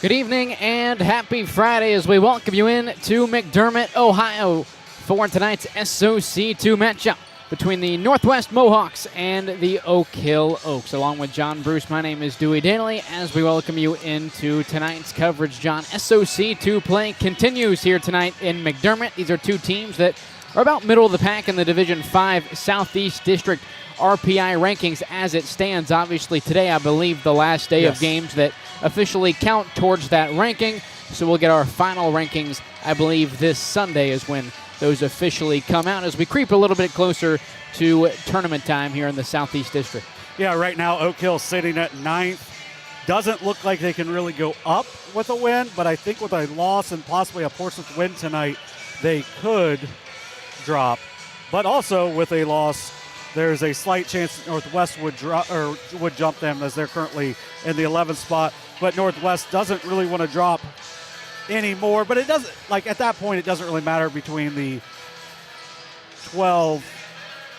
Good evening and happy Friday as we welcome you in to McDermott, Ohio for tonight's SOC II matchup between the Northwest Mohawks and the Oak Hill Oaks. Along with John Bruce, my name is Dewey Danley as we welcome you into tonight's coverage. John, SOC II play continues here tonight in McDermott. These are two teams that are about middle of the pack in the Division 5 Southeast District RPI rankings as it stands. Obviously today, I believe, the last day of games that officially count towards that ranking. So we'll get our final rankings, I believe, this Sunday is when those officially come out as we creep a little bit closer to tournament time here in the Southeast District. Yeah, right now Oak Hill sitting at 9th. Doesn't look like they can really go up with a win, but I think with a loss and possibly a Portsmouth win tonight, they could drop. But also with a loss, there's a slight chance Northwest would drop or would jump them as they're currently in the 11th spot. But Northwest doesn't really want to drop anymore. But it doesn't, like at that point, it doesn't really matter between the 12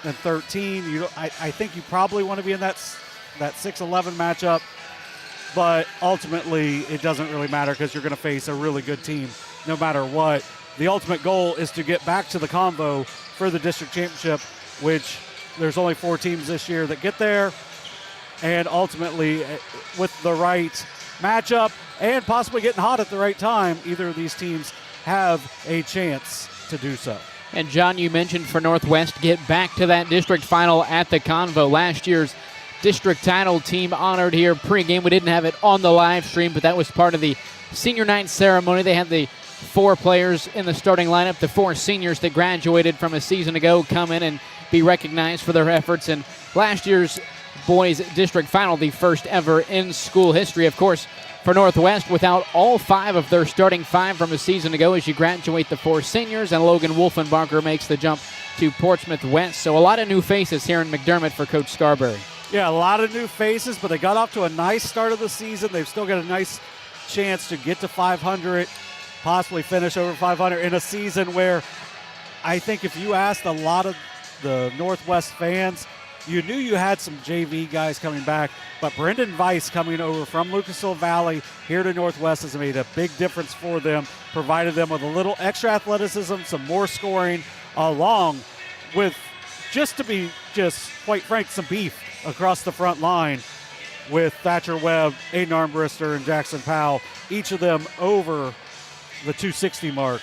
and 13. I think you probably want to be in that 6-11 matchup. But ultimately, it doesn't really matter because you're going to face a really good team no matter what. The ultimate goal is to get back to the combo for the district championship, which there's only 4 teams this year that get there. And ultimately, with the right matchup and possibly getting hot at the right time, either of these teams have a chance to do so. And John, you mentioned for Northwest, get back to that district final at the Convo. Last year's district title team honored here pregame. We didn't have it on the live stream, but that was part of the senior night ceremony. They had the 4 players in the starting lineup, the 4 seniors that graduated from a season ago, come in and be recognized for their efforts in last year's boys district final, the first ever in school history. Of course, for Northwest, without all 5 of their starting 5 from a season ago as you graduate the 4 seniors, and Logan Wolfenbarger makes the jump to Portsmouth West. So a lot of new faces here in McDermott for Coach Scarberry. Yeah, a lot of new faces, but they got off to a nice start of the season. They've still got a nice chance to get to 500, possibly finish over 500 in a season where I think if you asked a lot of the Northwest fans, you knew you had some JV guys coming back, but Brendan Weiss coming over from Lucasville Valley here to Northwest has made a big difference for them, provided them with a little extra athleticism, some more scoring, along with, just quite frank, some beef across the front line with Thatcher Webb, Aiden Armbruster, and Jackson Powell, each of them over the 260 mark,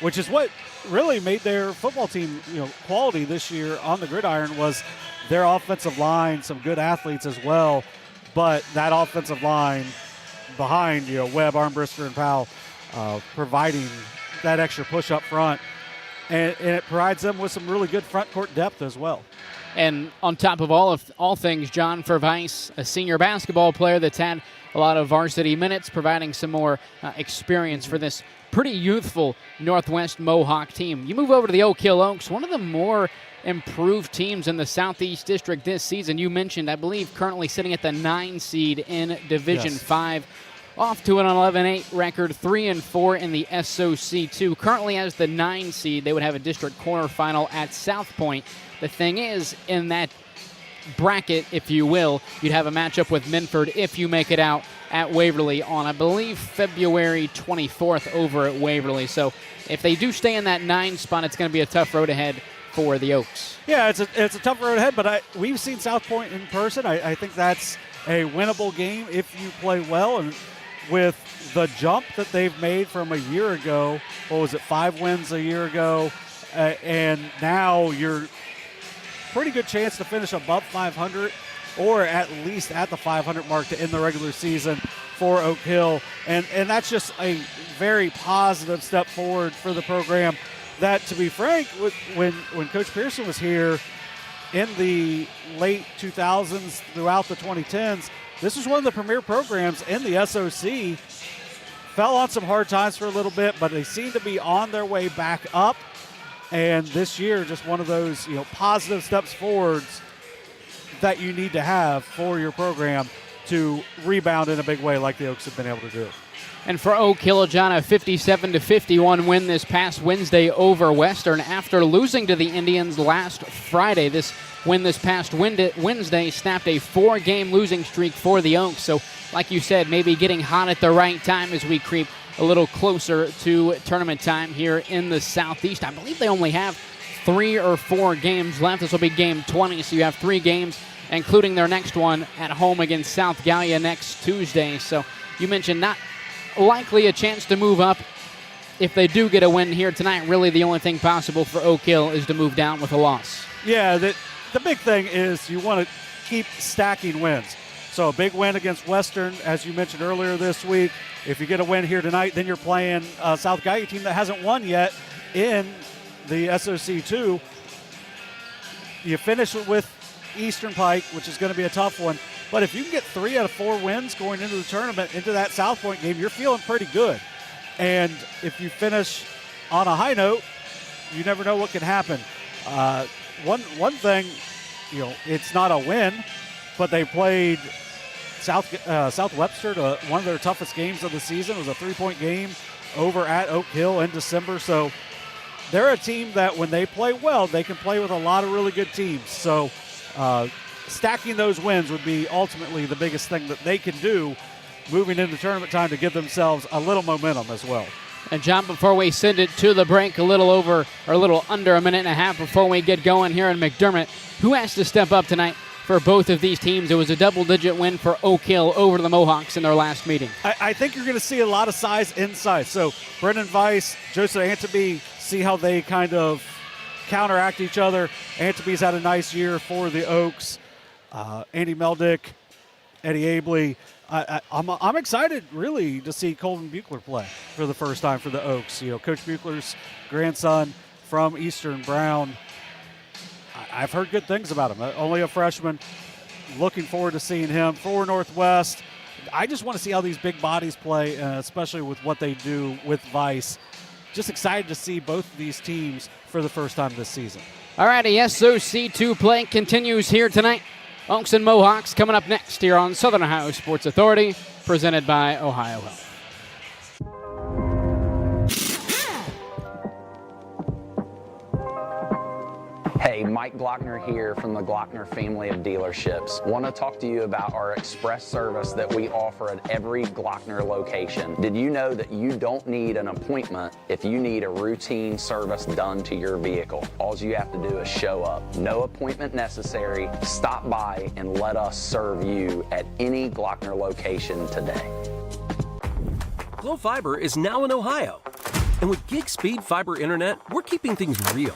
which is what really made their football team, quality this year on the gridiron was their offensive line, some good athletes as well, but that offensive line behind, Webb, Armbruster, and Powell providing that extra push up front, and it provides them with some really good front court depth as well. And on top of all things, John, for Weiss, a senior basketball player that's had a lot of varsity minutes, providing some more experience for this pretty youthful Northwest Mohawk team. You move over to the Oak Hill Oaks, one of the more improved teams in the Southeast District this season. You mentioned, I believe, currently sitting at the 9 seed in Division 5. Off to an 11-8 record, 3-4 in the SOC II. Currently as the 9 seed, they would have a district quarterfinal at South Point. The thing is, in that bracket, if you will, you'd have a matchup with Minford if you make it out at Waverly on, I believe, February 24th over at Waverly. So if they do stay in that 9 spot, it's going to be a tough road ahead for the Oaks. Yeah, it's a tough road ahead, but we've seen South Point in person. I think that's a winnable game if you play well, and with the jump that they've made from a year ago, 5 wins a year ago, and now you're pretty good chance to finish above 500 or at least at the 500 mark to end the regular season for Oak Hill. And that's just a very positive step forward for the program that, to be frank, when Coach Pearson was here in the late 2000s throughout the 2010s, this was one of the premier programs in the SOC. Fell on some hard times for a little bit, but they seem to be on their way back up. And this year, just one of those, positive steps forwards that you need to have for your program to rebound in a big way like the Oaks have been able to do. And for Oak Hill, John, a 57-51 win this past Wednesday over Western after losing to the Indians last Friday. This win this past Wednesday snapped a 4-game losing streak for the Oaks. So like you said, maybe getting hot at the right time as we creep a little closer to tournament time here in the Southeast. I believe they only have 3 or 4 games left. This will be game 20, so you have 3 games, including their next one at home against South Gallia next Tuesday. So you mentioned not likely a chance to move up. If they do get a win here tonight, really the only thing possible for Oak Hill is to move down with a loss. Yeah, the big thing is you want to keep stacking wins. So a big win against Western, as you mentioned earlier this week. If you get a win here tonight, then you're playing a South Gallia team that hasn't won yet in the SOC II. You finish with Eastern Pike, which is going to be a tough one. But if you can get 3 out of 4 wins going into the tournament, into that South Point game, you're feeling pretty good. And if you finish on a high note, you never know what can happen. One thing, it's not a win, but they played South Webster to one of their toughest games of the season. It was a 3-point game over at Oak Hill in December. So they're a team that when they play well, they can play with a lot of really good teams. So stacking those wins would be ultimately the biggest thing that they can do moving into tournament time to give themselves a little momentum as well. And John, before we send it to the break, a little under a minute and a half before we get going here in McDermott, who has to step up tonight for both of these teams? It was a double-digit win for Oak Hill over the Mohawks in their last meeting. I think you're going to see a lot of size inside. So Brendan Weiss, Joseph Anteby, see how they kind of counteract each other. Anteby's had a nice year for the Oaks. Andy Meldick, Eddie Abley. I'm excited, really, to see Colvin Buechler play for the first time for the Oaks. Coach Buechler's grandson from Eastern Brown. I've heard good things about him. Only a freshman. Looking forward to seeing him. For Northwest, I just want to see how these big bodies play, especially with what they do with Vice. Just excited to see both of these teams for the first time this season. All righty, SOC II play continues here tonight. Oaks and Mohawks coming up next here on Southern Ohio Sports Authority, presented by Ohio Health. Hey, Mike Glockner here from the Glockner family of dealerships. Want to talk to you about our express service that we offer at every Glockner location. Did you know that you don't need an appointment if you need a routine service done to your vehicle? All you have to do is show up. No appointment necessary. Stop by and let us serve you at any Glockner location today. Glo Fiber is now in Ohio. And with gig speed fiber internet, we're keeping things real.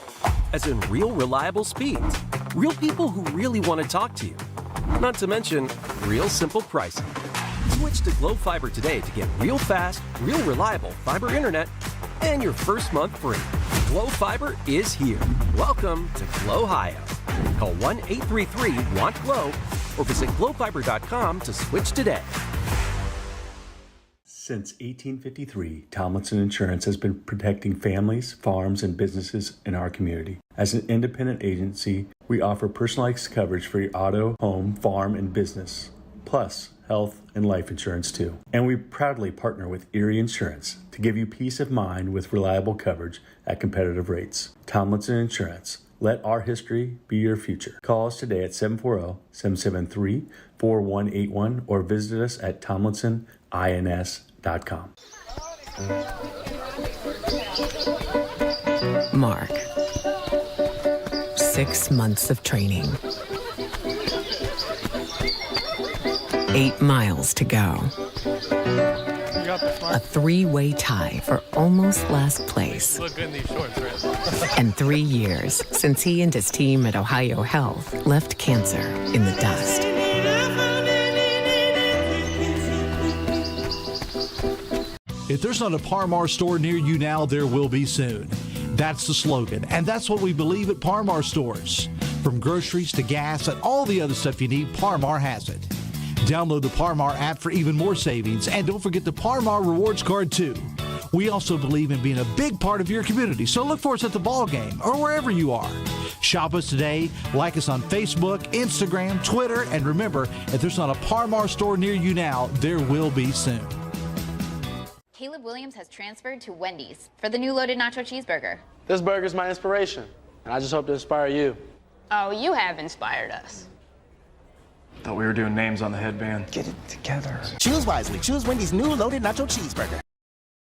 As in real, reliable speeds. Real people who really want to talk to you. Not to mention, real simple pricing. Switch to Glo Fiber today to get real fast, real reliable fiber internet and your first month free. Glo Fiber is here. Welcome to Glo Ohio. Call 1-833-WANT-GLO or visit glofiber.com to switch today. Since 1853, Tomlinson Insurance has been protecting families, farms, and businesses in our community. As an independent agency, we offer personalized coverage for your auto, home, farm, and business, plus health and life insurance too. And we proudly partner with Erie Insurance to give you peace of mind with reliable coverage at competitive rates. Tomlinson Insurance. Let our history be your future. Call us today at 740-773-4181 or visit us at tomlinsonins.com. Mark. 6 months of training. 8 miles to go. A 3-way tie for almost last place. Look good in these shorts, right? And 3 years since he and his team at Ohio Health left cancer in the dust. If there's not a Par-Mar store near you now, there will be soon. That's the slogan, and that's what we believe at Par-Mar stores. From groceries to gas and all the other stuff you need, Par-Mar has it. Download the Par-Mar app for even more savings, and don't forget the Par-Mar rewards card too. We also believe in being a big part of your community, so look for us at the ball game or wherever you are. Shop us today, like us on Facebook, Instagram, Twitter, and remember, if there's not a Par-Mar store near you now, there will be soon. Caleb Williams has transferred to Wendy's for the new loaded nacho cheeseburger. This burger's my inspiration, and I just hope to inspire you. Oh, you have inspired us. Thought we were doing names on the headband. Get it together. Choose wisely. Choose Wendy's new loaded nacho cheeseburger.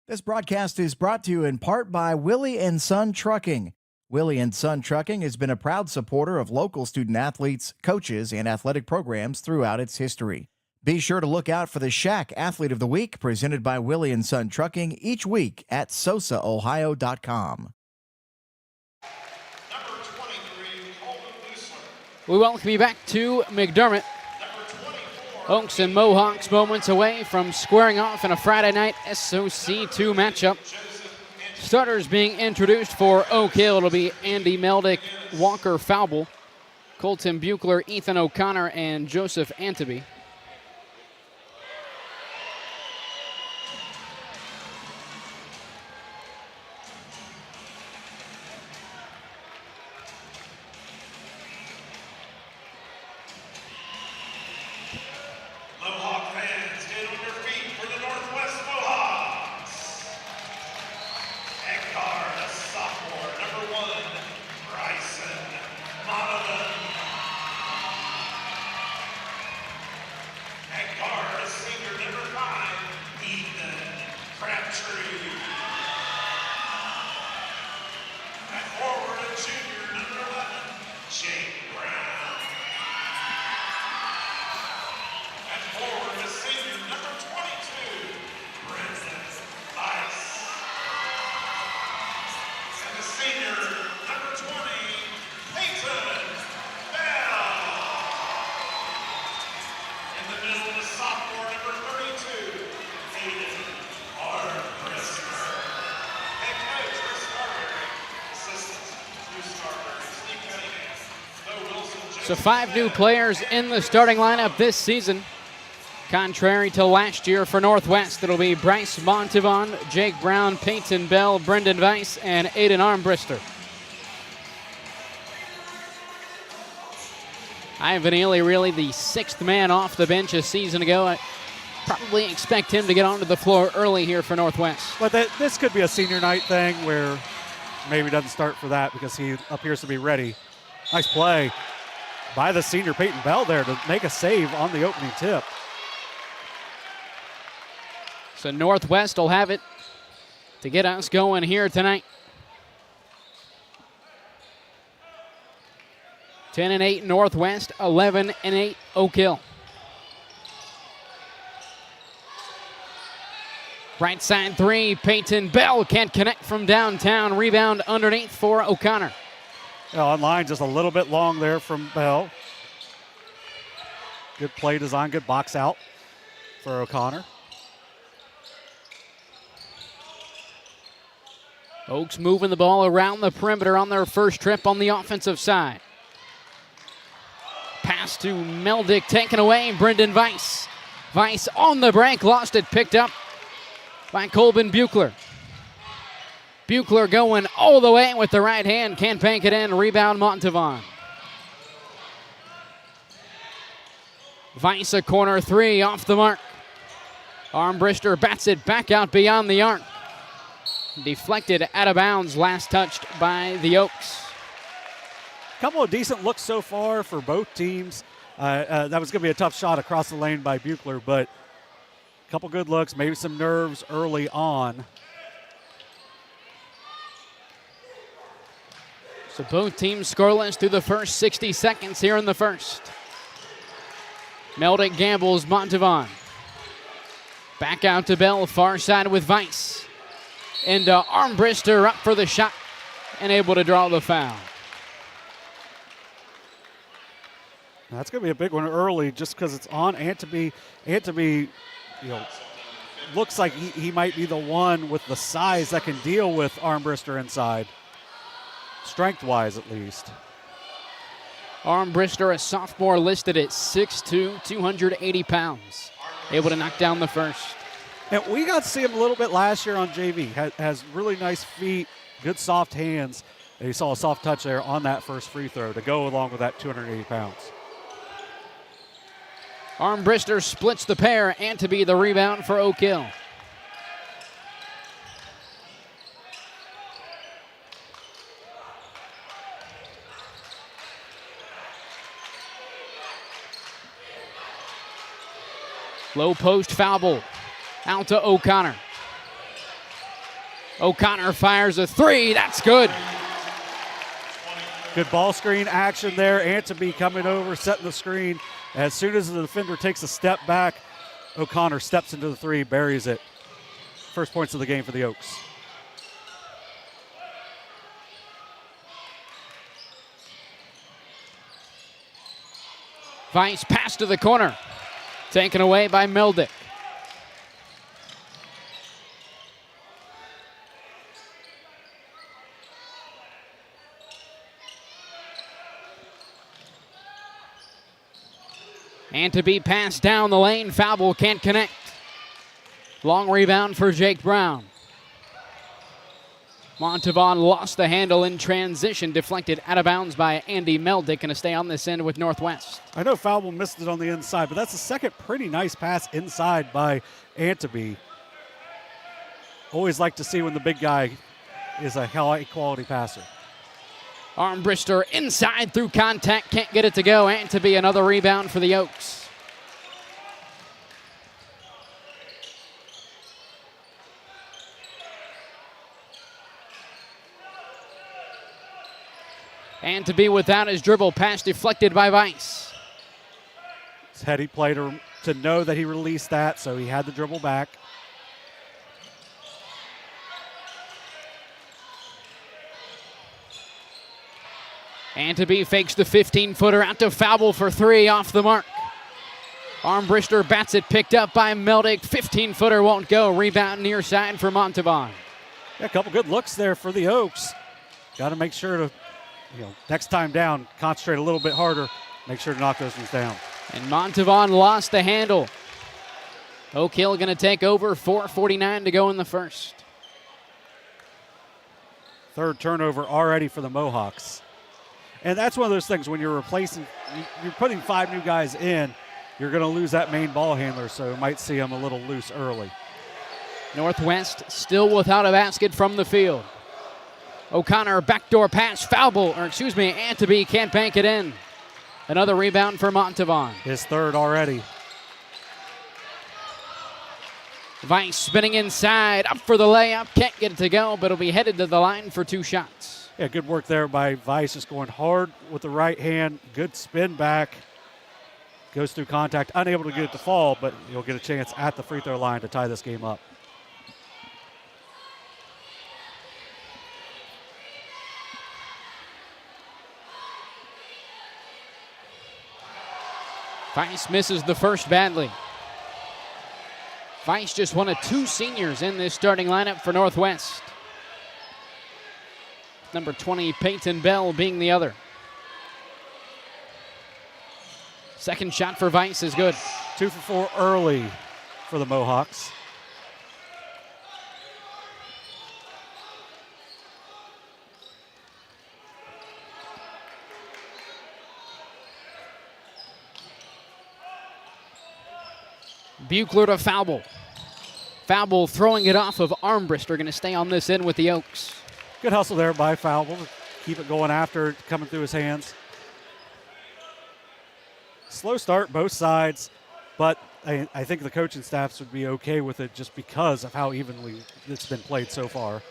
This broadcast is brought to you in part by Willie & Son Trucking. Willie & Son Trucking has been a proud supporter of local student athletes, coaches, and athletic programs throughout its history. Be sure to look out for the Shack Athlete of the Week presented by Willie & Son Trucking each week at sosaohio.com. We welcome you back to McDermott. Oaks and Mohawks moments away from squaring off in a Friday night SOC II matchup. Starters being introduced for Oak Hill. It'll be Andy Meldick, Walker Faubel, Colton Buechler, Ethan O'Connor, and Joseph Anteby. Mohawk fans, get on your feet for the Northwest Mohawks. Ekar, a sophomore, number 1, Bryson Monovan. Ekar, a senior, number 5, Ethan Crabtree. At forward, a junior, number 11, Jake Brown. At forward, a senior, number 22, Brendan Weiss. And the senior, number 20, Peyton Bell. In the middle, the sophomore, number 32, Hayden Armbrister. Head coach, Chris Carberry. Assistants, Bruce Carberry, Steve Cunningham, Bo Wilson. So 5 new players in the starting lineup this season. Contrary to last year for Northwest, it'll be Bryce Montavon, Jake Brown, Peyton Bell, Brendan Weiss, and Aiden Armbrister. Ivan Ely, really the 6th man off the bench a season ago. I probably expect him to get onto the floor early here for Northwest. But this could be a senior night thing where maybe doesn't start for that because he appears to be ready. Nice play by the senior Peyton Bell there to make a save on the opening tip. So Northwest will have it to get us going here tonight. 10-8 Northwest, 11-8 Oak Hill. Right side 3, Peyton Bell can't connect from downtown. Rebound underneath for O'Connor. Online just a little bit long there from Bell. Good play design, good box out for O'Connor. Oaks moving the ball around the perimeter on their first trip on the offensive side. Pass to Meldick, taken away, Brendan Weiss. Weiss on the break, lost it, picked up by Colton Buechler. Buechler going all the way with the right hand, can't bank it in, rebound Montavon. Weiss a corner 3 off the mark. Armbrister bats it back out beyond the arc. Deflected out of bounds, last touched by the Oaks. Couple of decent looks so far for both teams. That was going to be a tough shot across the lane by Buechler, but a couple good looks, maybe some nerves early on. So both teams scoreless through the first 60 seconds here in the first. Meldick gambles, Montavon. Back out to Bell, far side with Weiss. And Armbrister up for the shot and able to draw the foul. That's going to be a big one early just because it's on Anteby. Anteby, looks like he might be the one with the size that can deal with Armbrister inside. Strength-wise, at least. Armbrister, a sophomore, listed at 6'2", 280 pounds. Able to knock down the first. And we got to see him a little bit last year on JV. Has really nice feet, good soft hands. And you saw a soft touch there on that first free throw to go along with that 280 pounds. Armbrister splits the pair, and to be the rebound for Oak Hill. Low post foul ball. Out to O'Connor. O'Connor fires a three. That's good. Good ball screen action there. Antony coming over, setting the screen. As soon as the defender takes a step back, O'Connor steps into the three, buries it. First points of the game for the Oaks. Vice pass to the corner. Taken away by Meldick. And to be passed down the lane, foul ball can't connect. Long rebound for Jake Brown. Montavon lost the handle in transition, deflected out of bounds by Andy Meldick, and to stay on this end with Northwest. I know foul ball missed it on the inside, but that's the second pretty nice pass inside by Antony. Always like to see when the big guy is a high-quality passer. Armbrister inside through contact, can't get it to go. Antony, another rebound for the Oaks. Antony without his dribble, pass deflected by Vice. It's heady play to know that he released that, so he had the dribble back. Antony fakes the 15-footer out to foul ball for three, off the mark. Armbrister bats it, picked up by Meldick. 15-footer won't go. Rebound near side for Montavon. Yeah, a couple good looks there for the Oaks. Got to make sure to, next time down, concentrate a little bit harder. Make sure to knock those ones down. And Montavon lost the handle. Oak Hill going to take over. 4:49 to go in the first. Third turnover already for the Mohawks. And that's one of those things when you're replacing, you're putting 5 new guys in, you're going to lose that main ball handler, so you might see them a little loose early. Northwest still without a basket from the field. O'Connor, backdoor pass, foul ball, Antony can't bank it in. Another rebound for Montavon. His third already. Vice spinning inside, up for the layup, can't get it to go, but it'll be headed to the line for 2 shots. Yeah, good work there by Vice, just going hard with the right hand, good spin back. Goes through contact, unable to get it to fall, but he'll get a chance at the free throw line to tie this game up. Vice misses the first badly. Vice just one of 2 seniors in this starting lineup for Northwest. Number 20, Peyton Bell, being the other. Second shot for Vice is good. 2 for 4 early for the Mohawks. Buechler to foul ball. Foul ball throwing it off of Armbrister, going to stay on this end with the Oaks. Good hustle there by foul ball to keep it going after it coming through his hands. Slow start, both sides, but I think the coaching staffs would be okay with it just because of how evenly it's been played so far.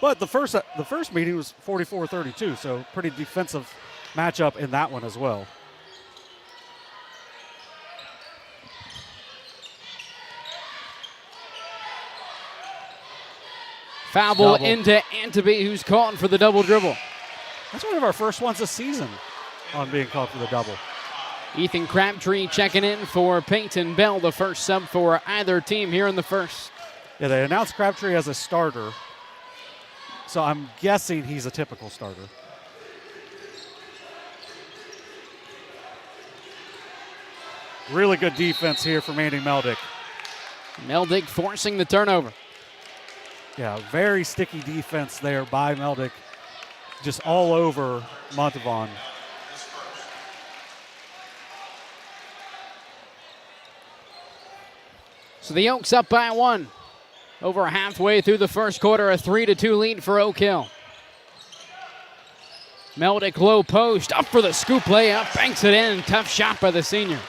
But the first meeting was 44-32, so pretty defensive matchup in that one as well. Foul ball into Antony, who's calling for the double dribble. That's one of our first ones this season on being called for the double. Ethan Crabtree checking in for Peyton Bell, the first sub for either team here in the first. Yeah, they announced Crabtree as a starter, so I'm guessing he's a typical starter. Really good defense here from Andy Meldick. Meldick forcing the turnover. Yeah, very sticky defense there by Meldick. Just all over Montavon. So the Oaks up by 1. Over halfway through the first quarter, a 3-2 lead for Oak Hill. Meldick low post, up for the scoop layup, banks it in. Tough shot by the senior.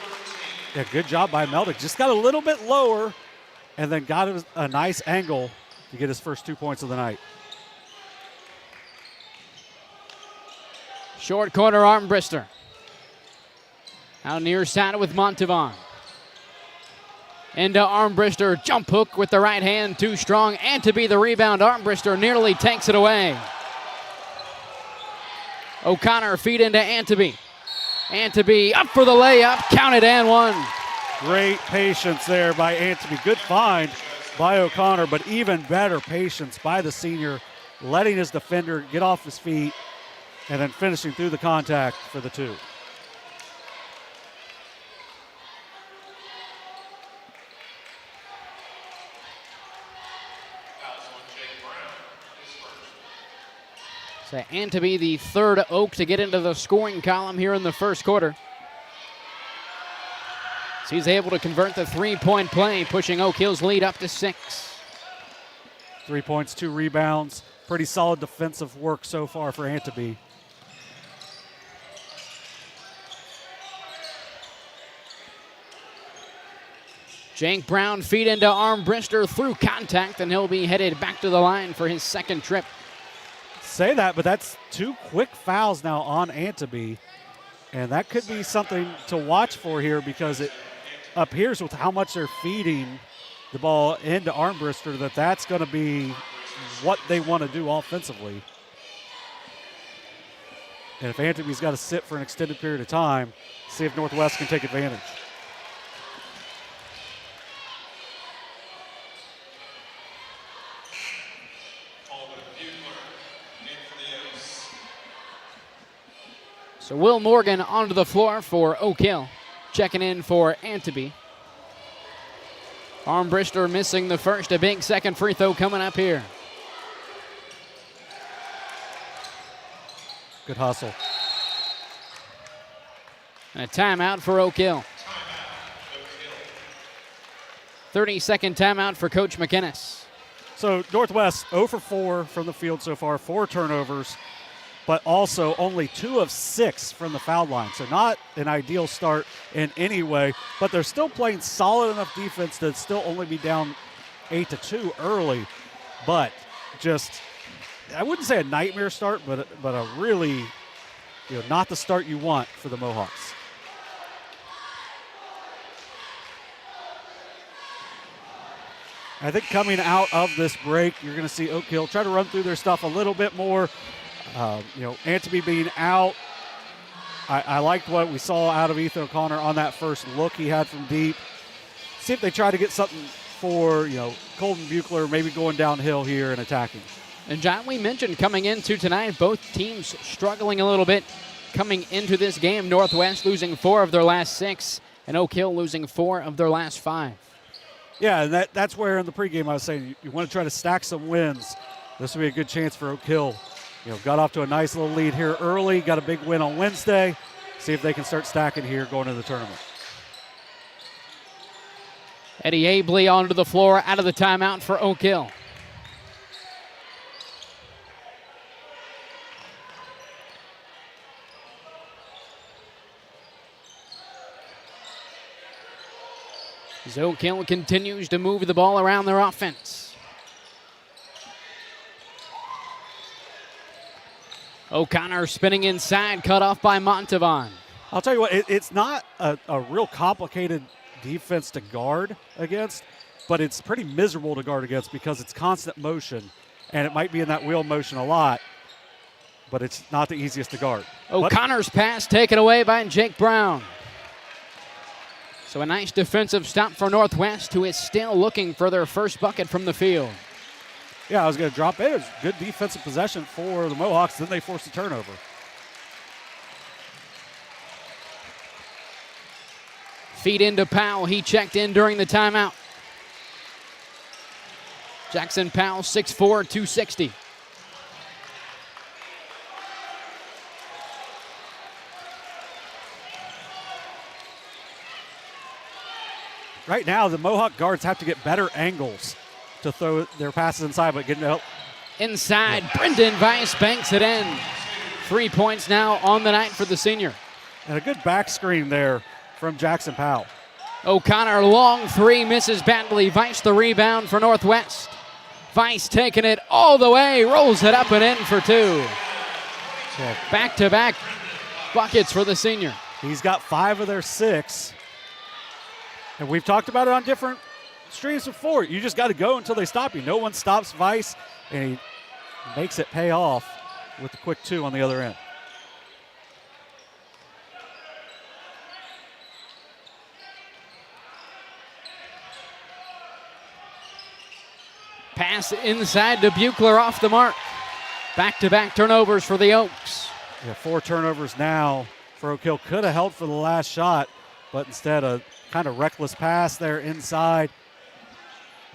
Yeah, good job by Meldick. Just got a little bit lower and then got a nice angle to get his first 2 points of the night. Short corner, Armbrister. Out near side with Montavon. Into Armbrister, jump hook with the right hand, too strong, and to be the rebound, Armbrister nearly takes it away. O'Connor feed into Anteby. Anteby up for the layup, counted and one. Great patience there by Anteby. Good find by O'Connor, but even better patience by the senior, letting his defender get off his feet and then finishing through the contact for the two. So Anteby, the third Oak to get into the scoring column here in the first quarter. So he's able to convert the three-point play, pushing Oak Hill's lead up to 6. 3 points, 2 rebounds. Pretty solid defensive work so far for Anteby. Jake Brown feed into Armbrister through contact, and he'll be headed back to the line for his second trip. Say that, but that's 2 quick fouls now on Anteby, and that could be something to watch for here because it appears with how much they're feeding the ball into Armbrister that that's going to be what they want to do offensively. And if Anteby's got to sit for an extended period of time, see if Northwest can take advantage. So Will Morgan onto the floor for Oak Hill, checking in for Anteby. Armbrister missing the first, a big second free throw coming up here. Good hustle. And a timeout for Oak Hill. 30-second timeout for Coach McInnes. So Northwest 0 for 4 from the field so far, 4 turnovers, but also only 2 of 6 from the foul line. So not an ideal start in any way, but they're still playing solid enough defense to still only be down 8-2 early. But just, I wouldn't say a nightmare start, but a really, not the start you want for the Mohawks. I think coming out of this break, you're going to see Oak Hill try to run through their stuff a little bit more. Anteby being out, I liked what we saw out of Ethan O'Connor on that first look he had from deep. See if they try to get something for, Colton Buechler maybe going downhill here and attacking. And John, we mentioned coming into tonight, both teams struggling a little bit coming into this game. Northwest losing 4 of their last 6, and Oak Hill losing 4 of their last 5. Yeah, and that's where in the pregame I was saying you want to try to stack some wins. This would be a good chance for Oak Hill. Got off to a nice little lead here early, got a big win on Wednesday. See if they can start stacking here going into the tournament. Eddie Abley onto the floor out of the timeout for Oak Hill. As Oak Hill continues to move the ball around their offense. O'Connor spinning inside, cut off by Montavon. I'll tell you what, it's not a real complicated defense to guard against, but it's pretty miserable to guard against because it's constant motion, and it might be in that wheel motion a lot, but it's not the easiest to guard. O'Connor's pass taken away by Jake Brown. So a nice defensive stop for Northwest, who is still looking for their first bucket from the field. Yeah, I was going to drop in. It was good defensive possession for the Mohawks. Then they forced a turnover. Feed into Powell. He checked in during the timeout. Jackson Powell, 6'4", 260. Right now, the Mohawk guards have to get better angles to throw their passes inside, but getting help. Inside, Brendan Weiss banks it in. 3 points now on the night for the senior. And a good back screen there from Jackson Powell. O'Connor, long three, misses badly. Weiss the rebound for Northwest. Weiss taking it all the way, rolls it up and in for two. Back-to-back buckets for the senior. He's got 5 of their 6. And we've talked about it on different streams before. You just got to go until they stop you. No one stops Weiss, and he makes it pay off with the quick 2 on the other end. Pass inside to Buechler off the mark. Back-to-back turnovers for the Oaks. Yeah, 4 turnovers now for Oak Hill. Could have held for the last shot, but instead a kind of reckless pass there inside.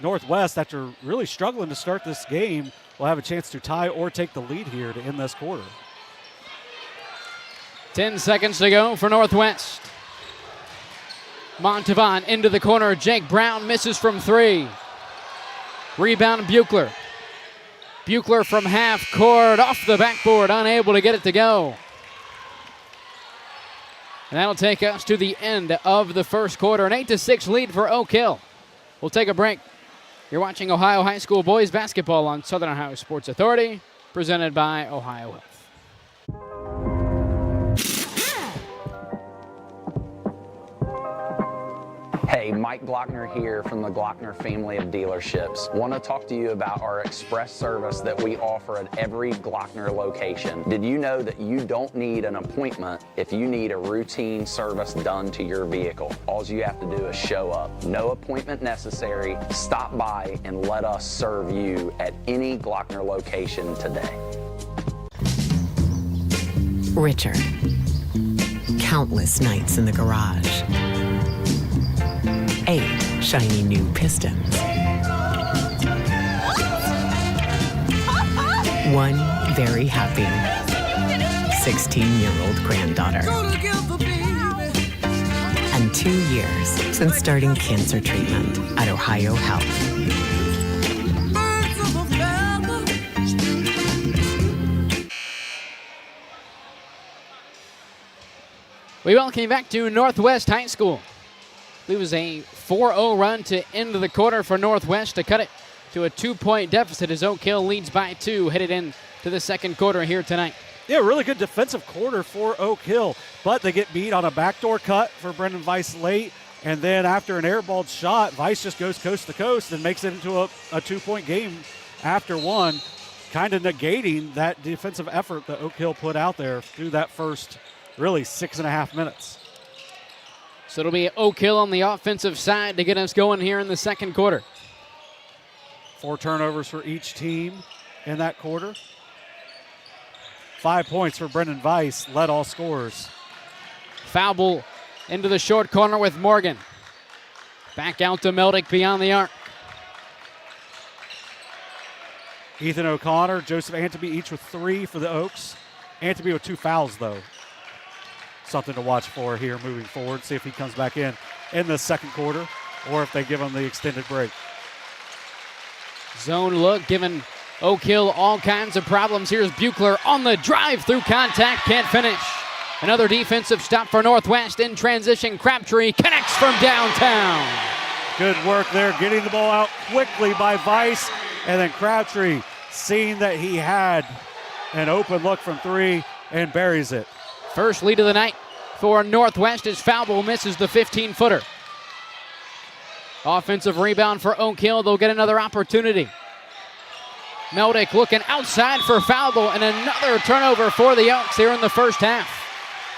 Northwest, after really struggling to start this game, will have a chance to tie or take the lead here to end this quarter. 10 seconds to go for Northwest. Montavon into the corner. Jake Brown misses from 3. Rebound Buechler. Buechler from half court, off the backboard, unable to get it to go. And that'll take us to the end of the first quarter. An 8-6 lead for Oak Hill. We'll take a break. You're watching Ohio High School boys basketball on Southern Ohio Sports Authority, presented by Ohio Health. Hey, Mike Glockner here from the Glockner family of dealerships. Want to talk to you about our express service that we offer at every Glockner location. Did you know that you don't need an appointment if you need a routine service done to your vehicle? All you have to do is show up. No appointment necessary. Stop by and let us serve you at any Glockner location today. Richard. Countless nights in the garage. 8 shiny new pistons. 1 very happy 16-year-old granddaughter. And 2 years since starting cancer treatment at Ohio Health. We welcome you back to Northwest High School. It was a 4-0 run to end the quarter for Northwest to cut it to a 2-point deficit as Oak Hill leads by 2 headed into the second quarter here tonight. Yeah, really good defensive quarter for Oak Hill, but they get beat on a backdoor cut for Brendan Weiss late, and then after an airballed shot, Weiss just goes coast to coast and makes it into a 2-point game after one, kind of negating that defensive effort that Oak Hill put out there through that first really 6.5 minutes. So it'll be Oak Hill on the offensive side to get us going here in the second quarter. 4 turnovers for each team in that quarter. 5 points for Brendan Weiss, led all scorers. Foul ball into the short corner with Morgan. Back out to Meldick beyond the arc. Ethan O'Connor, Joseph Anteby each with 3 for the Oaks. Anteby with 2 fouls, though. Something to watch for here moving forward. See if he comes back in the second quarter or if they give him the extended break. Zone look giving Oak Hill all kinds of problems. Here's Buechler on the drive through contact, can't finish. Another defensive stop for Northwest in transition. Crabtree connects from downtown. Good work there, getting the ball out quickly by Weiss, and then Crabtree seeing that he had an open look from 3 and buries it. First lead of the night for Northwest as foul ball misses the 15-footer. Offensive rebound for Oak Hill. They'll get another opportunity. Meldick looking outside for foul ball and another turnover for the Oaks here in the first half.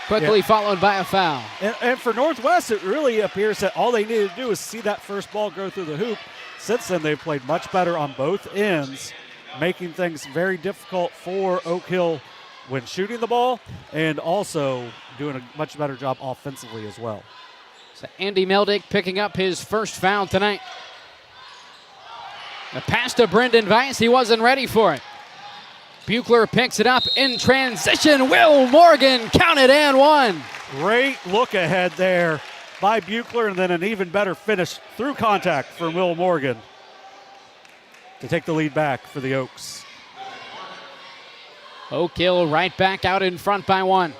Quickly followed by a foul. And for Northwest, it really appears that all they needed to do is see that first ball go through the hoop. Since then, they've played much better on both ends, making things very difficult for Oak Hill when shooting the ball, and also doing a much better job offensively as well. So Andy Meldick picking up his first foul tonight. The pass to Brendan Weiss, he wasn't ready for it. Buechler picks it up in transition. Will Morgan counted and one. Great look ahead there by Buechler, and then an even better finish through contact for Will Morgan to take the lead back for the Oaks. Oak Hill right back out in front by 1.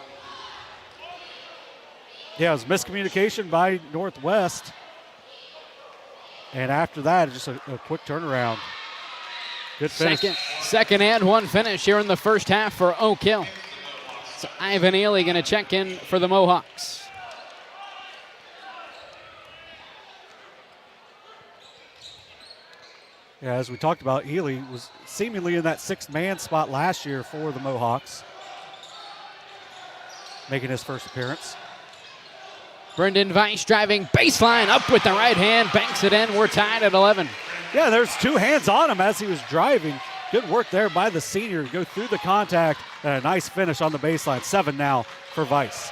Yeah, it was miscommunication by Northwest And after that, just a quick turnaround. Good finish. Second and one finish here in the first half for Oak Hill. So Ivan Ely going to check in for the Mohawks. Yeah, as we talked about, Ely was seemingly in that sixth-man spot last year for the Mohawks, making his first appearance. Brendan Weiss driving baseline up with the right hand, banks it in. We're tied at 11. Yeah, there's two hands on him as he was driving. Good work there by the senior to go through the contact, and a nice finish on the baseline. 7 now for Weiss.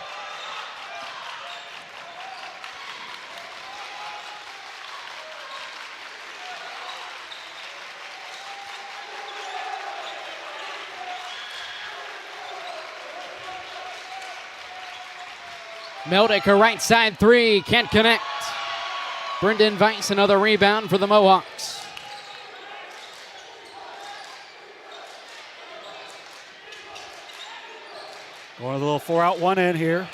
Meldick, a right side three, can't connect. Brendan Weiss, another rebound for the Mohawks. Going a little 4-out, 1-in here.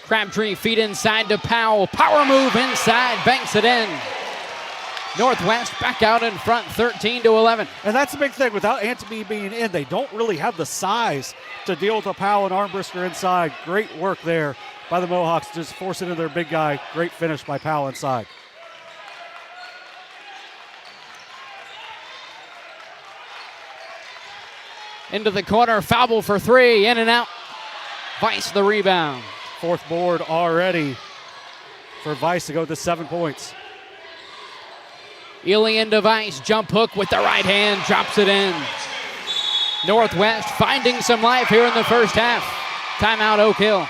Crabtree feet inside to Powell. Power move inside, banks it in. Northwest back out in front, 13-11. And that's a big thing. Without Antony being in, they don't really have the size to deal with a Powell and Armbrister inside. Great work there by the Mohawks, just forcing in their big guy. Great finish by Powell inside. Into the corner, foul ball for three, in and out. Weiss the rebound. Fourth board already for Weiss to go to 7 points. Ely into Weiss, jump hook with the right hand, drops it in. Northwest finding some life here in the first half. Timeout Oak Hill.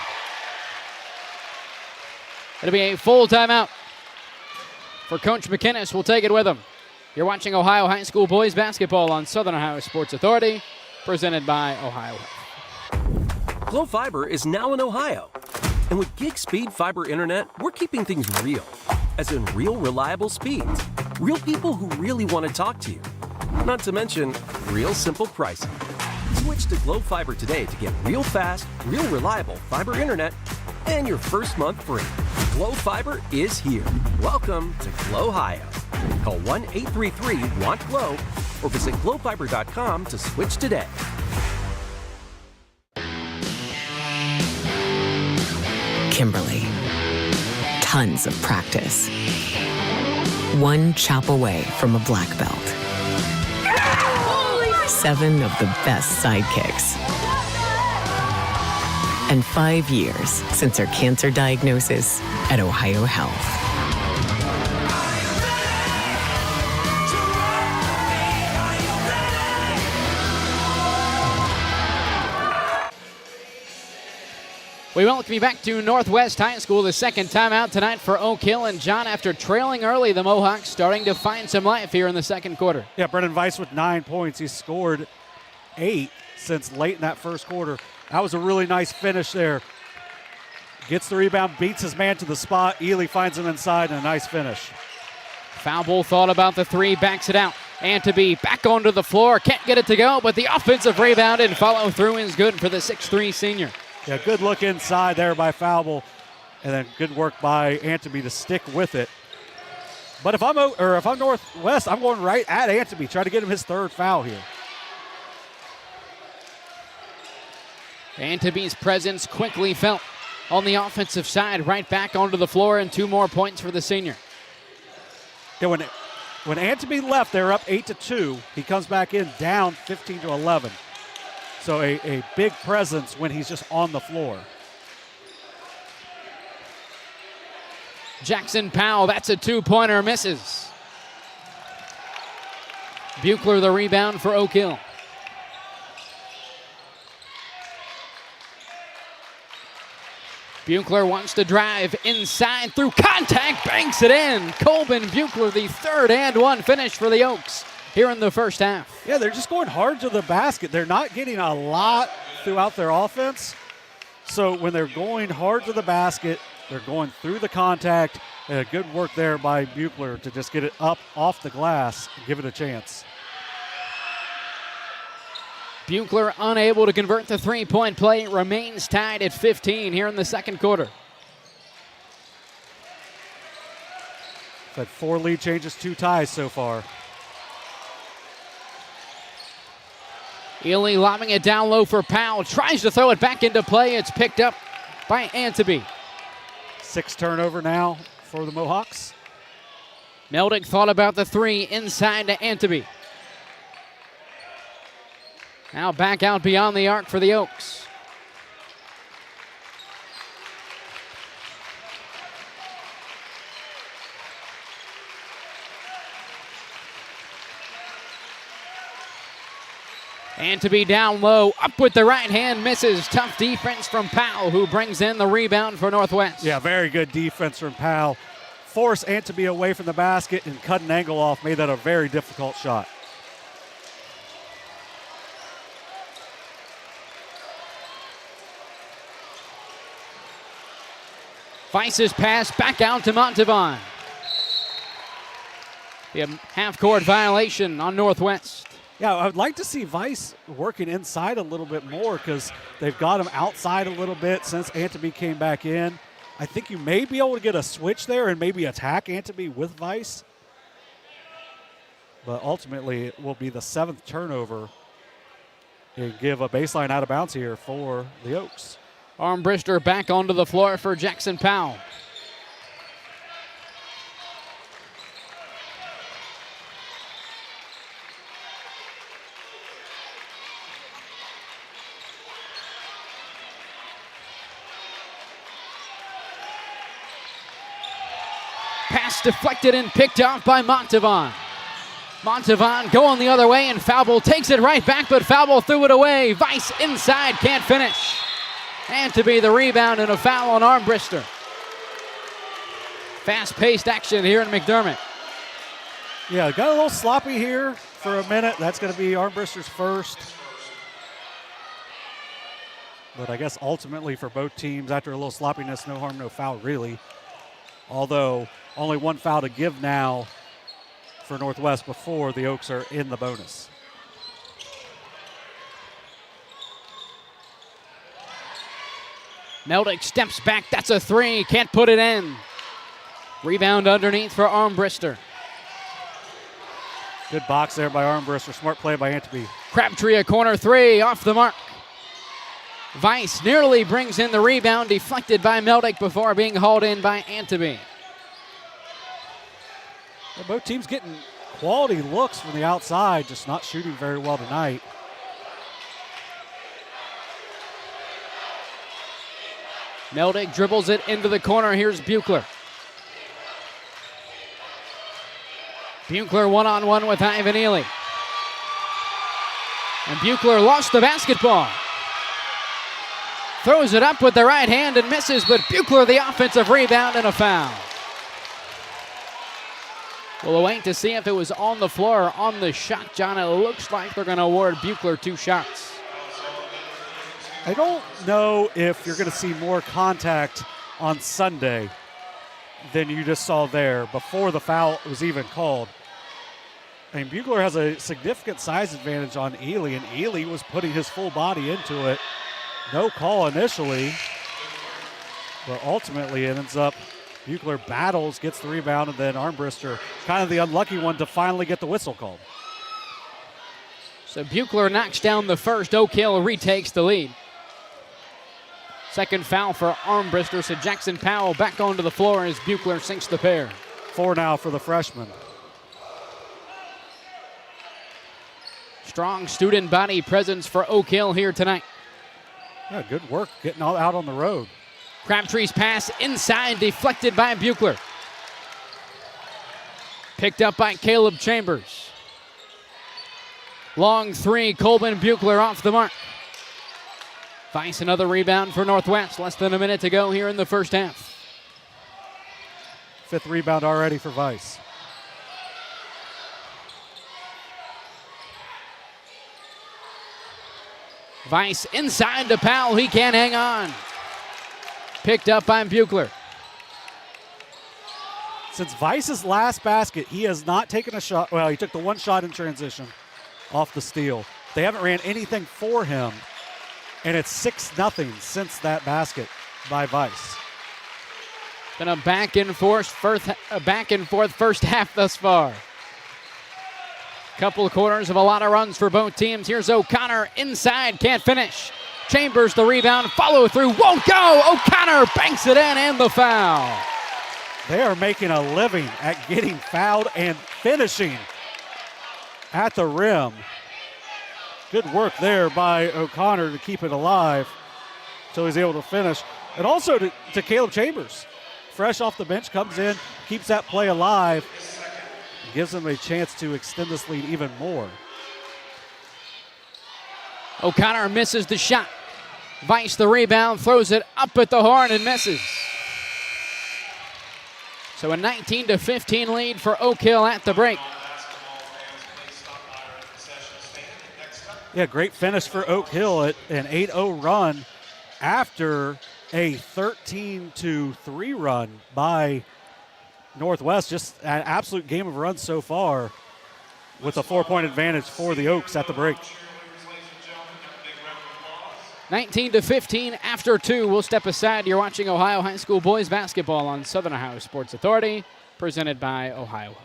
It'll be a full timeout for Coach McInnes. We'll take it with him. You're watching Ohio High School boys basketball on Southern Ohio Sports Authority, presented by Ohio Health. Glo Fiber is now in Ohio. And with gig speed fiber internet, we're keeping things real. As in real reliable speeds. Real people who really want to talk to you. Not to mention, real simple pricing. Switch to Glo Fiber today to get real fast, real reliable fiber internet and your first month free. Glo Fiber is here. Welcome to Glo Ohio. Call 1-833-WANT-GLO or visit glofiber.com to switch today. Kimberly. Tons of practice. One chop away from a black belt. 7 of the best sidekicks. And 5 years since her cancer diagnosis at Ohio Health. We welcome you back to Northwest High School, the second timeout tonight for Oak Hill. And John, after trailing early, the Mohawks starting to find some life here in the second quarter. Yeah, Brendan Weiss with 9 points. He's scored 8 since late in that first quarter. That was a really nice finish there. Gets the rebound, beats his man to the spot. Ely finds him inside, and a nice finish. Foul ball thought about the three, backs it out. Antony back onto the floor, can't get it to go, but the offensive rebound and follow through is good for the 6'3 senior. Yeah, good look inside there by Foul, and then good work by Antony to stick with it. But if I'm Northwest, I'm going right at Antony, try to get him his third foul here. Antony's presence quickly felt on the offensive side, right back onto the floor, and 2 more points for the senior. Yeah, when Antony left, they were up 8-2. He comes back in down 15-11. So a big presence when he's just on the floor. Jackson Powell, that's a 2-pointer, misses. Buechler the rebound for Oak Hill. Buechler wants to drive inside through contact, banks it in. Colbin Buechler, the third and one finish for the Oaks here in the first half. Yeah, they're just going hard to the basket. They're not getting a lot throughout their offense. So when they're going hard to the basket, they're going through the contact. Good work there by Buechler to just get it up off the glass and give it a chance. Buechler unable to convert the three-point play. Remains tied at 15 here in the second quarter. Had 4 lead changes, 2 ties so far. Ely lobbing it down low for Powell. Tries to throw it back into play. It's picked up by Anteby. 6 turnover now for the Mohawks. Meldick thought about the 3 inside to Anteby. Now back out beyond the arc for the Oaks. Anteby down low, up with the right hand, misses. Tough defense from Powell, who brings in the rebound for Northwest. Yeah, very good defense from Powell. Forced Anteby away from the basket and cut an angle off, made that a very difficult shot. Vice's pass back out to Montavon. The half-court violation on Northwest. Yeah, I would like to see Vice working inside a little bit more because they've got him outside a little bit since Anteby came back in. I think you may be able to get a switch there and maybe attack Anteby with Vice. But ultimately, it will be the 7th turnover and give a baseline out of bounds here for the Oaks. Armbrister back onto the floor for Jackson Powell. Pass deflected and picked off by Montavon. Montavon going the other way, and Foulball takes it right back, but Foulball threw it away. Vice inside, can't finish. And to be the rebound and a foul on Armbrister. Fast-paced action here in McDermott. Yeah, got a little sloppy here for a minute. That's going to be Armbrister's first. But I guess ultimately for both teams, after a little sloppiness, no harm, no foul, really. Although only 1 foul to give now for Northwest before the Oaks are in the bonus. Meldick steps back. That's a 3. Can't put it in. Rebound underneath for Armbrister. Good box there by Armbrister. Smart play by Anteby. Crabtree a corner 3 off the mark. Vice nearly brings in the rebound, deflected by Meldick before being hauled in by Anteby. Well, both teams getting quality looks from the outside, just not shooting very well tonight. Meldick dribbles it into the corner. Here's Buechler. Buechler one-on-one with Ivan Ely. And Buechler lost the basketball. Throws it up with the right hand and misses, but Buechler the offensive rebound and a foul. We'll wait to see if it was on the floor or on the shot, John. It looks like they're going to award Buechler 2 shots. I don't know if you're going to see more contact on Sunday than you just saw there before the foul was even called. I mean, Buechler has a significant size advantage on Ely, and Ely was putting his full body into it. No call initially, but ultimately it ends up Buechler battles, gets the rebound, and then Armbrister, kind of the unlucky one to finally get the whistle called. So Buechler knocks down the first. Oak Hill retakes the lead. Second foul for Armbrister, so Jackson Powell back onto the floor as Buechler sinks the pair. 4 now for the freshman. Strong student body presence for Oak Hill here tonight. Yeah, good work getting all out on the road. Crabtree's pass inside, deflected by Buechler. Picked up by Caleb Chambers. Long 3, Colbin Buechler off the mark. Vice another rebound for Northwest. Less than a minute to go here in the first half. 5th rebound already for Vice. Vice inside to Powell. He can't hang on. Picked up by Buechler. Since Vice's last basket, he has not taken a shot. Well, he took the 1 shot in transition off the steal. They haven't ran anything for him, and it's 6-0 since that basket by Vice. Been a back and forth first half thus far. Couple of quarters of a lot of runs for both teams. Here's O'Connor inside, can't finish. Chambers the rebound, follow through, won't go. O'Connor banks it in and the foul. They are making a living at getting fouled and finishing at the rim. Good work there by O'Connor to keep it alive until he's able to finish. And also to Caleb Chambers. Fresh off the bench, comes in, keeps that play alive, gives them a chance to extend this lead even more. O'Connor misses the shot. Weiss the rebound, throws it up at the horn and misses. So a 19-15 lead for Oak Hill at the break. Yeah, great finish for Oak Hill at an 8-0 run after a 13-3 run by Northwest. Just an absolute game of runs so far with a 4-point advantage for the Oaks at the break. 19-15 after 2. We'll step aside. You're watching Ohio High School boys basketball on Southern Ohio Sports Authority, presented by Ohio Health.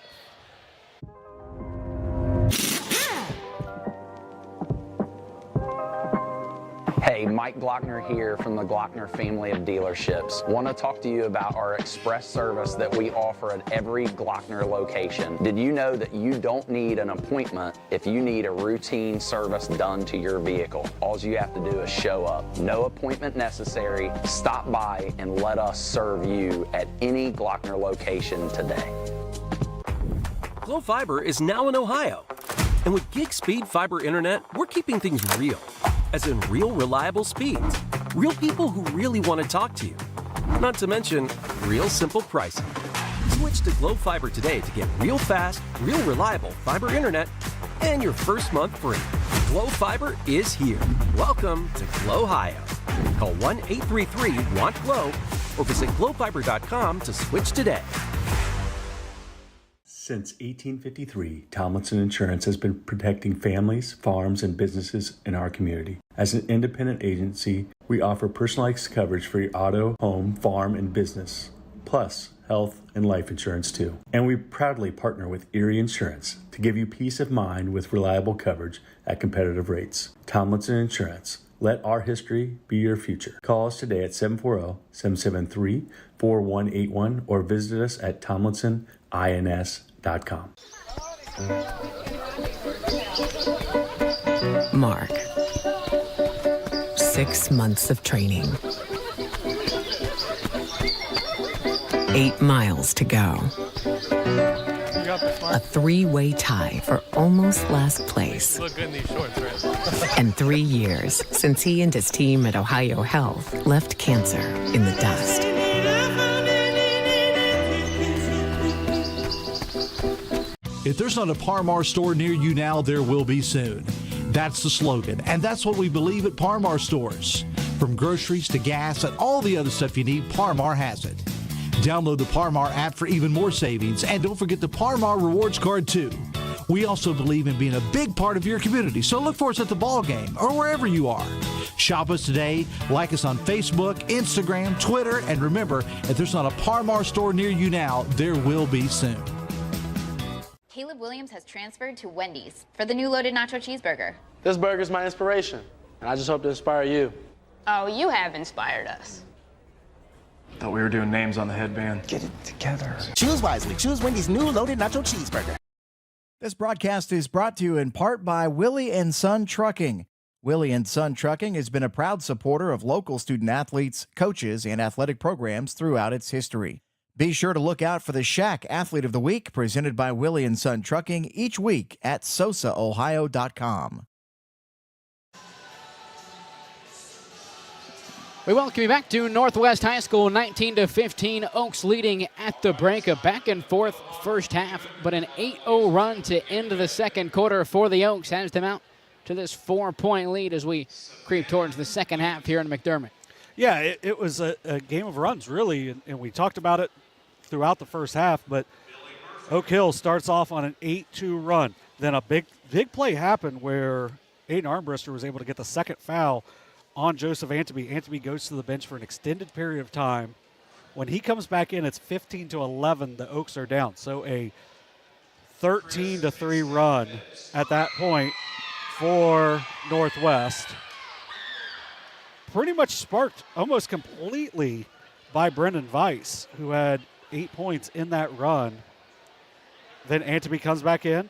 Hey, Mike Glockner here from the Glockner family of dealerships. Want to talk to you about our express service that we offer at every Glockner location. Did you know that you don't need an appointment if you need a routine service done to your vehicle? All you have to do is show up. No appointment necessary. Stop by and let us serve you at any Glockner location today. Glo Fiber is now in Ohio. And with gig speed fiber internet, we're keeping things real. As in real, reliable speeds. Real people who really want to talk to you. Not to mention, real simple pricing. Switch to Glo Fiber today to get real fast, real reliable fiber internet and your first month free. Glo Fiber is here. Welcome to Glo Ohio. Call 1-833-WANT-GLO or visit glofiber.com to switch today. Since 1853, Tomlinson Insurance has been protecting families, farms, and businesses in our community. As an independent agency, we offer personalized coverage for your auto, home, farm, and business, plus health and life insurance too. And we proudly partner with Erie Insurance to give you peace of mind with reliable coverage at competitive rates. Tomlinson Insurance. Let our history be your future. Call us today at 740-773-4181 or visit us at tomlinsonins.com. Mark. 6 months of training. 8 miles to go. A 3-way tie for almost last place. You look good in these shorts, right? And 3 years since he and his team at Ohio Health left cancer in the dust. If there's not a Par Mar store near you now, there will be soon. That's the slogan, and that's what we believe at Par Mar stores. From groceries to gas and all the other stuff you need, Par Mar has it. Download the Par Mar app for even more savings, and don't forget the Par Mar rewards card too. We also believe in being a big part of your community, so look for us at the ball game or wherever you are. Shop us today, like us on Facebook, Instagram, Twitter, and remember, if there's not a Par Mar store near you now, there will be soon. Caleb Williams has transferred to Wendy's for the new loaded nacho cheeseburger. This burger's my inspiration, and I just hope to inspire you. Oh, you have inspired us. Thought we were doing names on the headband. Get it together. Choose wisely. Choose Wendy's new loaded nacho cheeseburger. This broadcast is brought to you in part by Willie & Son Trucking. Willie & Son Trucking has been a proud supporter of local student athletes, coaches, and athletic programs throughout its history. Be sure to look out for the Shack Athlete of the Week presented by Willie & Son Trucking each week at sosaohio.com. We welcome you back to Northwest High School, 19-15. Oaks leading at the break. A back-and-forth first half, but an 8-0 run to end the second quarter for the Oaks has them out to this 4-point lead as we creep towards the second half here in McDermott. Yeah, it was a game of runs, really, and we talked about it throughout the first half, but Oak Hill starts off on an 8-2 run. Then a big play happened where Aiden Armbruster was able to get the second foul on Joseph Anteby. Anteby goes to the bench for an extended period of time. When he comes back in, it's 15-11. The Oaks are down. So a 13-3 run at that point for Northwest. Pretty much sparked almost completely by Brendan Weiss, who had 8 points in that run. Then Antony comes back in.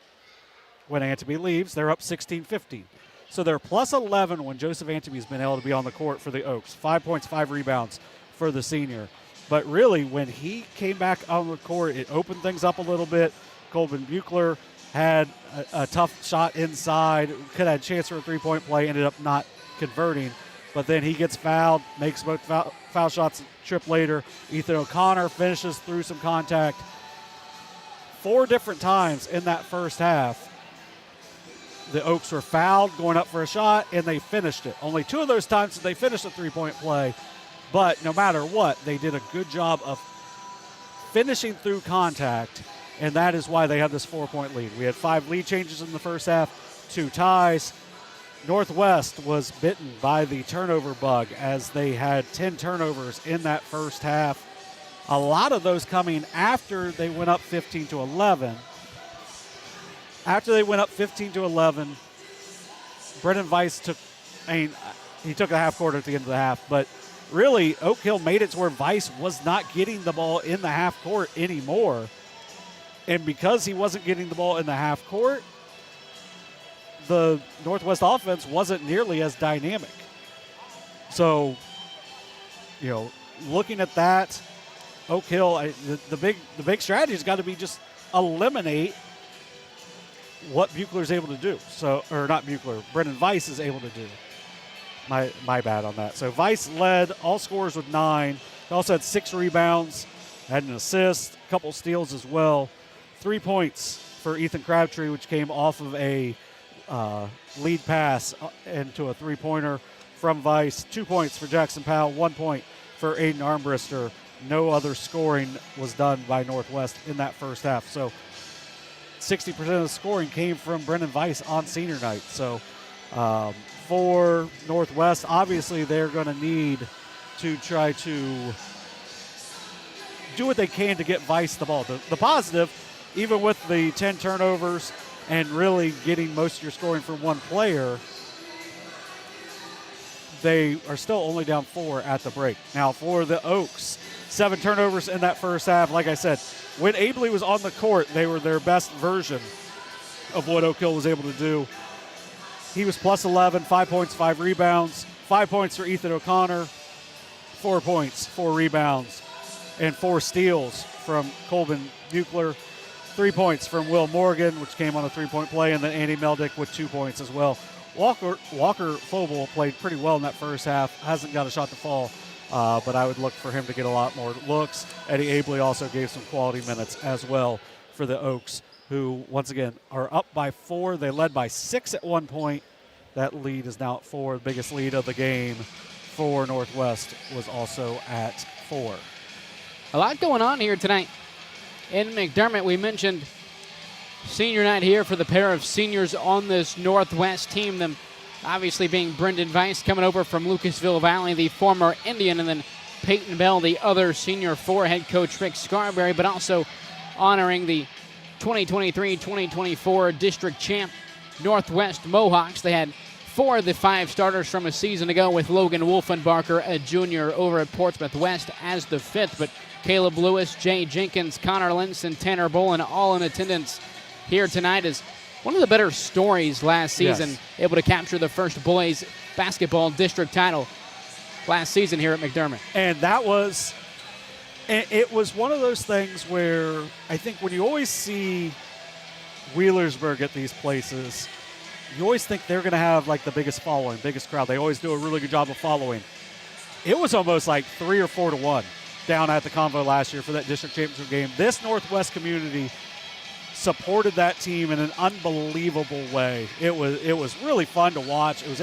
When Antony leaves, they're up 16-15. So they're plus 11 when Joseph Antony's been able to be on the court for the Oaks. 5 points, 5 rebounds for the senior. But really, when he came back on the court, it opened things up a little bit. Colvin Buechler had a tough shot inside, could have had a chance for a three-point play, ended up not converting. But then he gets fouled, makes both foul shots, trip later. Ethan O'Connor finishes through some contact. 4 different times in that first half, the Oaks were fouled going up for a shot, and they finished it. Only 2 of those times did they finish a three-point play. But no matter what, they did a good job of finishing through contact, and that is why they have this 4-point lead. We had 5 lead changes in the first half, 2 ties. Northwest was bitten by the turnover bug as they had 10 turnovers in that first half. A lot of those coming after they went up 15-11. After they went up 15-11, Brendan Weiss took a half court at the end of the half, but really, Oak Hill made it to where Weiss was not getting the ball in the half court anymore. And because he wasn't getting the ball in the half court, the Northwest offense wasn't nearly as dynamic. So, looking at that, Oak Hill, the big strategy has got to be just eliminate what Buechler's able to do. So, or not Buechler, Brendan Weiss is able to do. My bad on that. So Weiss led all scorers with 9. He also had 6 rebounds, had an assist, a couple steals as well. 3 points for Ethan Crabtree, which came off of a lead pass into a three-pointer from Weiss. 2 points for Jackson Powell, 1 point for Aiden Armbruster. No other scoring was done by Northwest in that first half. So 60% of the scoring came from Brendan Weiss on senior night. So for Northwest, obviously they're going to need to try to do what they can to get Weiss the ball. The positive, even with the 10 turnovers and really getting most of your scoring from one player, they are still only down 4 at the break. Now for the Oaks, 7 turnovers in that first half. Like I said, when Abley was on the court, they were their best version of what Oak Hill was able to do. He was plus 11, 5 points, 5 rebounds. 5 points for Ethan O'Connor, 4 points, 4 rebounds, and 4 steals from Colvin Buechler. 3 points from Will Morgan, which came on a 3-point play, and then Andy Meldick with 2 points as well. Walker Fobel played pretty well in that first half. Hasn't got a shot to fall, but I would look for him to get a lot more looks. Eddie Abley also gave some quality minutes as well for the Oaks, who, once again, are up by 4. They led by 6 at one point. That lead is now at 4. The biggest lead of the game for Northwest was also at 4. A lot going on here tonight in McDermott. We mentioned senior night here for the pair of seniors on this Northwest team. Them obviously being Brendan Weiss coming over from Lucasville Valley, the former Indian, and then Peyton Bell, the other senior for head coach Rick Scarberry, but also honoring the 2023-2024 district champ Northwest Mohawks. They had 4 of the 5 starters from a season ago, with Logan Wolfenbarker, a junior, over at Portsmouth West as the 5th. But Caleb Lewis, Jay Jenkins, Connor Linson, Tanner Bolin, all in attendance here tonight, is one of the better stories last season. Yes. Able to capture the first boys basketball district title last season here at McDermott. And it was one of those things where I think when you always see Wheelersburg at these places, you always think they're going to have like the biggest following, biggest crowd. They always do a really good job of following. It was almost like 3 or 4 to 1 down at the Convo last year for that district championship game. This Northwest community supported that team in an unbelievable way. It was really fun to watch. It was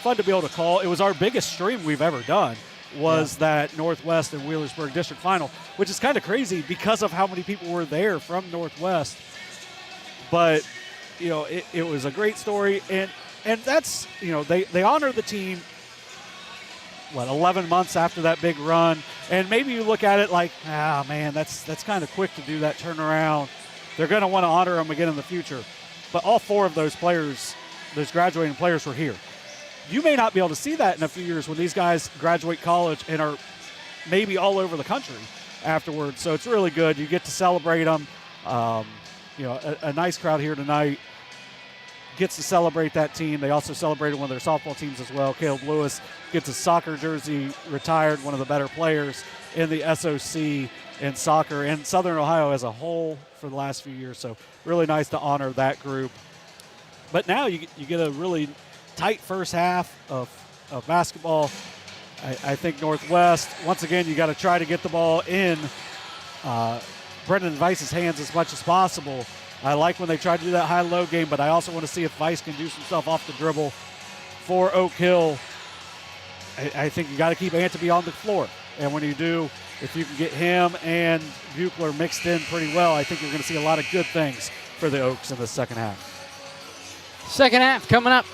fun to be able to call. It was our biggest stream we've ever done, was that Northwest and Wheelersburg district final, which is kind of crazy because of how many people were there from Northwest. But, it was a great story. And that's, they honor the team, 11 months after that big run. And maybe you look at it like, man, that's kind of quick to do that turnaround. They're going to want to honor them again in the future. But all 4 of those players, those graduating players, were here. You may not be able to see that in a few years when these guys graduate college and are maybe all over the country afterwards. So it's really good. You get to celebrate them. A nice crowd here tonight gets to celebrate that team. They also celebrated one of their softball teams as well. Caleb Lewis gets his soccer jersey retired, one of the better players in the SOC in soccer and Southern Ohio as a whole for the last few years. So really nice to honor that group. But now you get a really tight first half of basketball. I think Northwest, once again, you got to try to get the ball in Brendan Weiss's hands as much as possible. I like when they try to do that high-low game, but I also want to see if Weiss can do some stuff off the dribble for Oak Hill. I think you got to keep Anteby on the floor. And when you do, if you can get him and Buechler mixed in pretty well, I think you're going to see a lot of good things for the Oaks in the second half. Second half coming up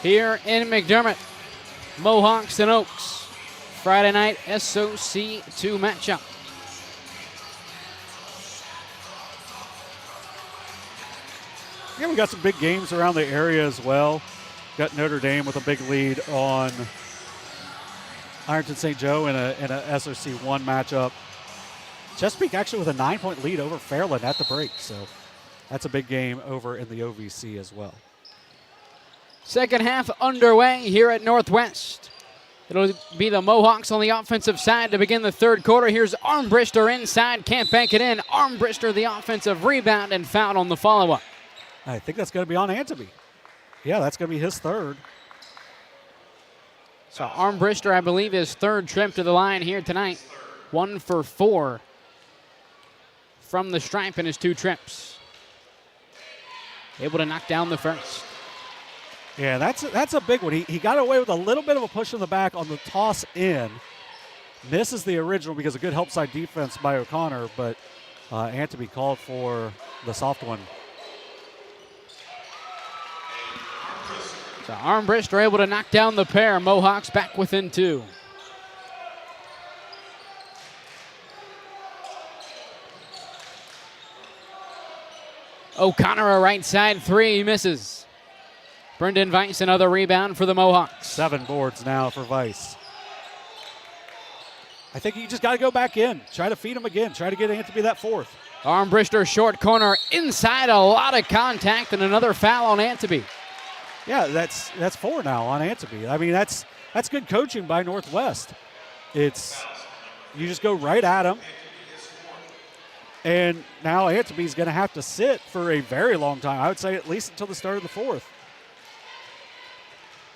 here in McDermott. Mohawks and Oaks. Friday night SOC II matchup. Yeah, we got some big games around the area as well. Got Notre Dame with a big lead on Ironton St. Joe in a SOC 1 matchup. Chesapeake actually with a 9-point lead over Fairland at the break, so that's a big game over in the OVC as well. Second half underway here at Northwest. It'll be the Mohawks on the offensive side to begin the third quarter. Here's Armbrister inside, can't bank it in. Armbrister the offensive rebound and foul on the follow-up. I think that's going to be on Anteby. Yeah, that's going to be his third. So Armbrister, I believe, his third trip to the line here tonight. 1 for 4 from the stripe in his 2 trips. Able to knock down the first. Yeah, that's a big one. He got away with a little bit of a push in the back on the toss in. Misses the original because of good help side defense by O'Connor, but Anteby called for the soft one. So Armbrister able to knock down the pair. Mohawks back within 2. O'Connor a right side 3, he misses. Brendan Weiss another rebound for the Mohawks. 7 boards now for Weiss. I think you just got to go back in. Try to feed him again. Try to get Anteby that 4th. Armbrister short corner inside, a lot of contact and another foul on Anteby. Yeah, that's 4 now on Anteby. I mean, that's good coaching by Northwest. It's you just go right at him. And now Anteby's going to have to sit for a very long time. I would say at least until the start of the 4th.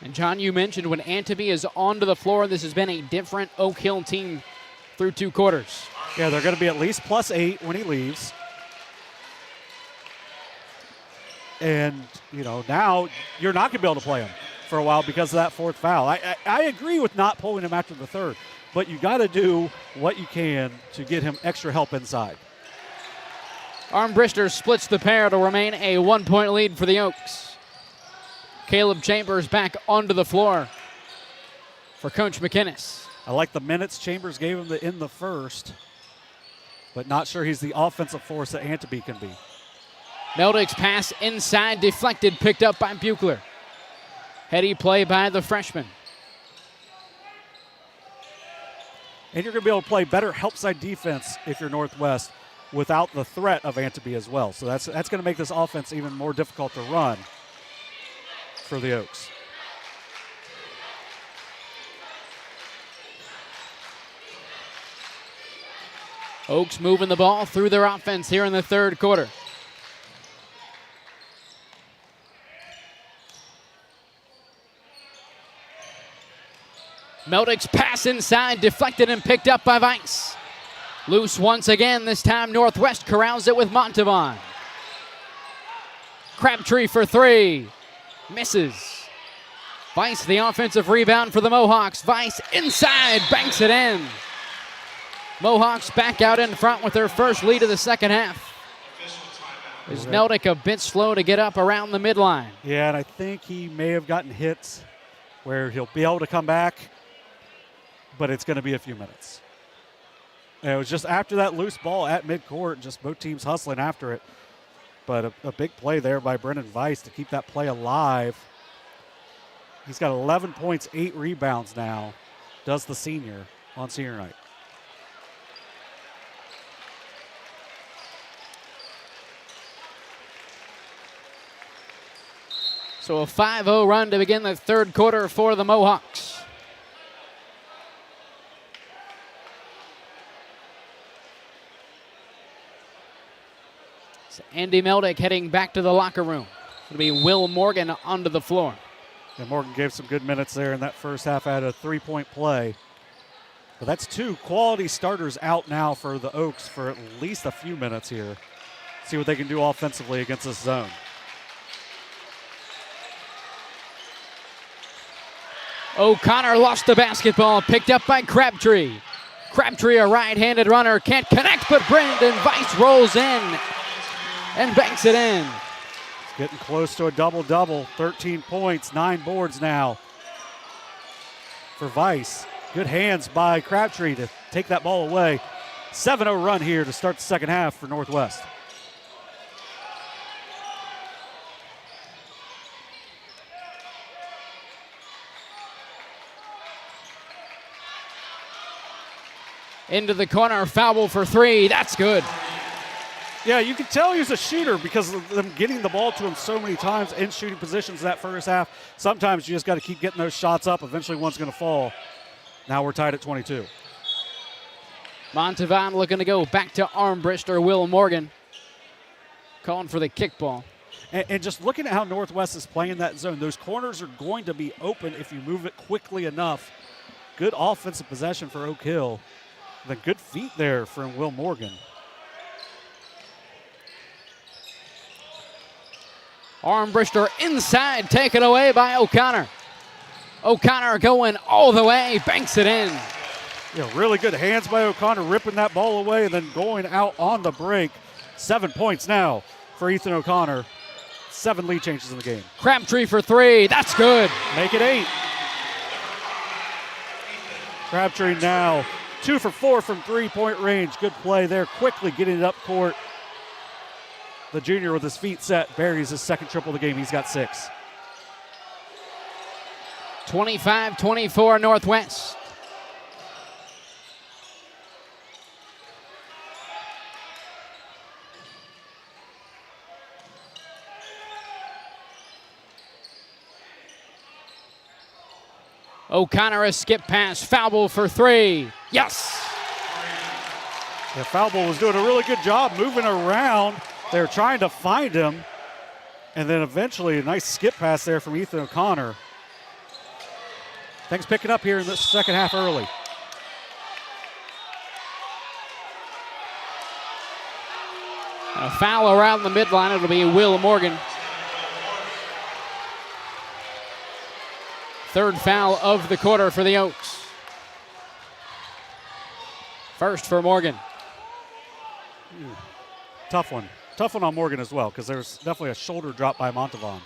And John, you mentioned when Anteby is onto the floor, this has been a different Oak Hill team through 2 quarters. Yeah, they're going to be at least +8 when he leaves. And, now you're not going to be able to play him for a while because of that 4th foul. I agree with not pulling him after the 3rd, but you got to do what you can to get him extra help inside. Armbrister splits the pair to remain a 1-point lead for the Oaks. Caleb Chambers back onto the floor for Coach McInnes. I like the minutes Chambers gave him in the first, but not sure he's the offensive force that Anteby can be. Meldick's pass inside, deflected, picked up by Buechler. Heady play by the freshman. And you're going to be able to play better help side defense if you're Northwest without the threat of Anteby as well. So that's going to make this offense even more difficult to run for the Oaks. Oaks moving the ball through their offense here in the third quarter. Meldick's pass inside, deflected and picked up by Weiss. Loose once again, this time Northwest corrals it with Montavon. Crabtree for 3, misses. Weiss the offensive rebound for the Mohawks. Weiss inside, banks it in. Mohawks back out in front with their first lead of the second half. Is Meldick a bit slow to get up around the midline? Yeah, and I think he may have gotten hits where he'll be able to come back but it's going to be a few minutes. And it was just after that loose ball at midcourt, just both teams hustling after it. But a big play there by Brendan Weiss to keep that play alive. He's got 11 points, 8 rebounds now, does the senior on senior night. So a 5-0 run to begin the third quarter for the Mohawks. So Andy Meldick heading back to the locker room. It'll be Will Morgan onto the floor. And Morgan gave some good minutes there in that first half. Had a 3-point play. But that's 2 quality starters out now for the Oaks for at least a few minutes here. See what they can do offensively against this zone. O'Connor lost the basketball, picked up by Crabtree. Crabtree, a right-handed runner, can't connect, but Brendan Weiss rolls in and banks it in. It's getting close to a double-double. 13 points, 9 boards now for Weiss. Good hands by Crabtree to take that ball away. 7-0 run here to start the second half for Northwest. Into the corner, foul for 3. That's good. Yeah, you can tell he's a shooter because of them getting the ball to him so many times in shooting positions that first half. Sometimes you just got to keep getting those shots up. Eventually one's going to fall. Now we're tied at 22. Montavon looking to go back to Armbrister. Will Morgan calling for the kickball. And just looking at how Northwest is playing that zone, those corners are going to be open if you move it quickly enough. Good offensive possession for Oak Hill. The good feet there from Will Morgan. Armbrister inside, taken away by O'Connor. O'Connor going all the way, banks it in. Yeah, really good hands by O'Connor, ripping that ball away and then going out on the break. 7 points now for Ethan O'Connor. 7 lead changes in the game. Crabtree for 3, that's good. Make it 8. Crabtree now 2 for 4 from 3-point range. Good play there, quickly getting it up court. The junior with his feet set buries his second triple of the game. He's got 6. 25-24 Northwest. O'Connor, a skip pass, foul ball for 3. Yes! Yeah, foul ball was doing a really good job moving around. They were trying to find him. And then eventually a nice skip pass there from Ethan O'Connor. Things picking up here in the second half early. A foul around the midline. It'll be Will Morgan. Third foul of the quarter for the Oaks. First for Morgan. Tough one. Tough one on Morgan as well because there's definitely a shoulder drop by Montavon.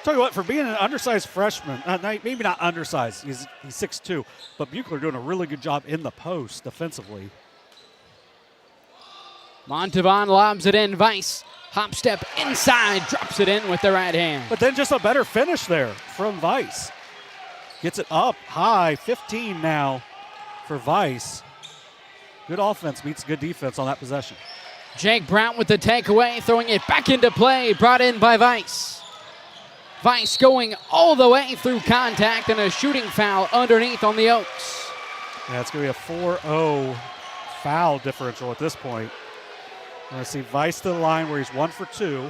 Tell you what, for being an undersized freshman, maybe not undersized, he's 6'2", but Buechler doing a really good job in the post defensively. Montavon lobs it in. Weiss, hop step inside, drops it in with the right hand. But then just a better finish there from Weiss. Gets it up high, 15 now for Weiss. Good offense meets good defense on that possession. Jake Brown with the takeaway, throwing it back into play, brought in by Weiss. Weiss going all the way through contact and a shooting foul underneath on the Oaks. Yeah, it's going to be a 4-0 foul differential at this point. We're going to see Weiss to the line where he's 1 for 2.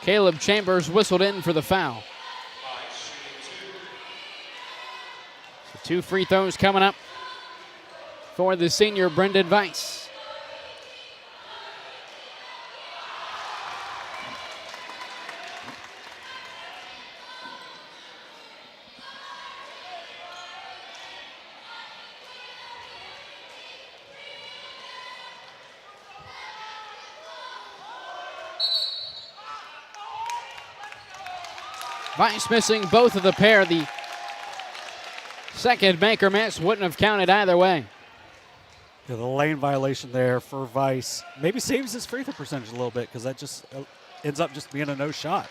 Caleb Chambers whistled in for the foul. So 2 free throws coming up for the senior Brendan Weiss. Vice missing both of the pair. The second make or miss wouldn't have counted either way. Yeah, the lane violation there for Vice maybe saves his free throw percentage a little bit because that just ends up just being a no shot.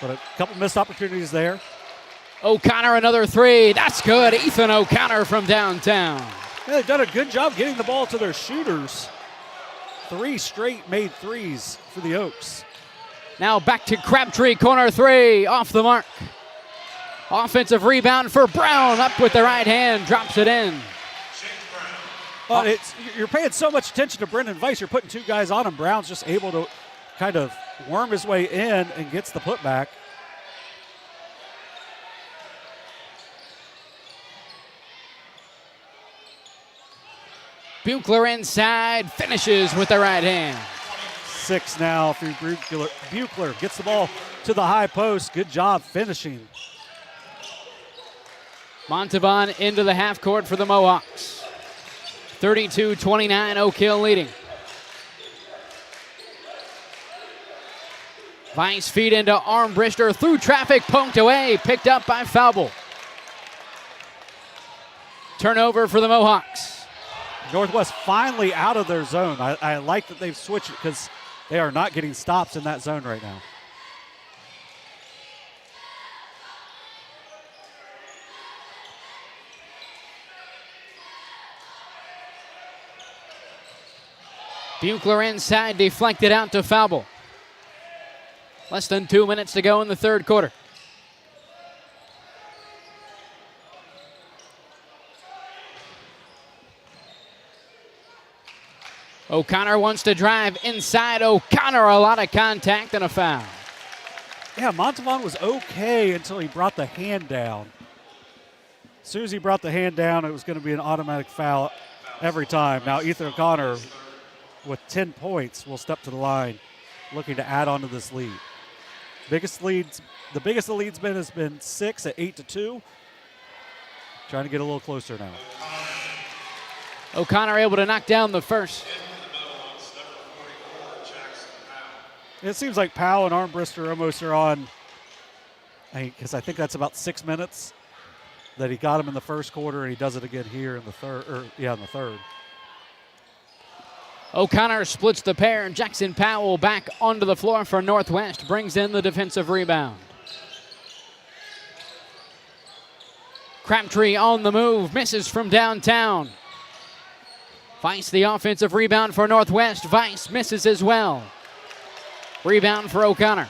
But a couple missed opportunities there. O'Connor, another three. That's good. Ethan O'Connor from downtown. Yeah, they've done a good job getting the ball to their shooters. 3 straight made threes for the Oaks. Now back to Crabtree, corner three, off the mark. Offensive rebound for Brown, up with the right hand, drops it in. Well, you're paying so much attention to Brendan Vice, you're putting 2 guys on him. Brown's just able to kind of worm his way in and gets the putback. Buechler inside, finishes with the right hand. 6 now for Buechler. Buechler gets the ball to the high post. Good job finishing. Montavon into the half court for the Mohawks. 32-29, Oak Hill leading. Vice feed into Armbruster, through traffic, poked away, picked up by Faubel. Turnover for the Mohawks. Northwest finally out of their zone. I like that they've switched it because they are not getting stops in that zone right now. Buechler inside, deflected out to Faubel. Less than 2 minutes to go in the third quarter. O'Connor wants to drive inside. O'Connor, a lot of contact and a foul. Yeah, Montavon was okay until he brought the hand down. As soon as he brought the hand down, it was going to be an automatic foul every time. Now, Ethan O'Connor, with 10 points, will step to the line, looking to add on to this lead. The biggest the lead's been has been 6 at 8-2. Trying to get a little closer now. O'Connor able to knock down the first. It seems like Powell and Armbruster almost are on, because I think that's about 6 minutes that he got him in the first quarter, and he does it again here in the third. In the third. O'Connor splits the pair, and Jackson Powell back onto the floor for Northwest, brings in the defensive rebound. Crabtree on the move, misses from downtown. Vice the offensive rebound for Northwest. Vice misses as well. Rebound for O'Connor.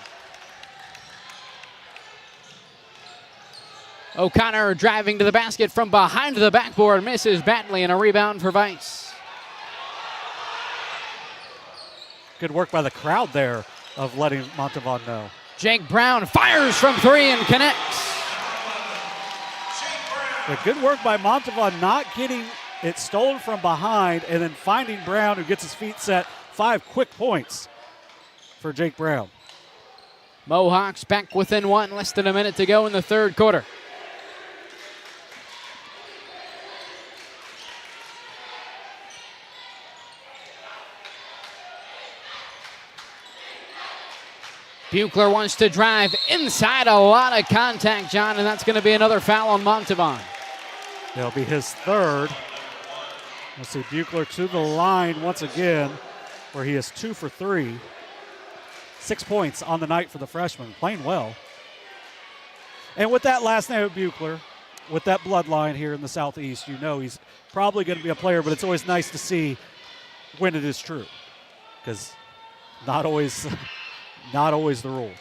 O'Connor driving to the basket from behind the backboard, misses badly, and a rebound for Vice. Good work by the crowd there of letting Montavon know. Jake Brown fires from 3 and connects. But good work by Montavon not getting it stolen from behind and then finding Brown, who gets his feet set. 5 quick points for Jake Brown. Mohawks back within 1, less than a minute to go in the third quarter. Buechler wants to drive inside, a lot of contact, John, and that's going to be another foul on Montavon. It'll be his third. We'll see Buechler to the line once again, where he is 2 for 3. 6 points on the night for the freshman, playing well. And with that last name of Buechler, with that bloodline here in the Southeast, you know he's probably going to be a player, but it's always nice to see when it is true, because not always the rule.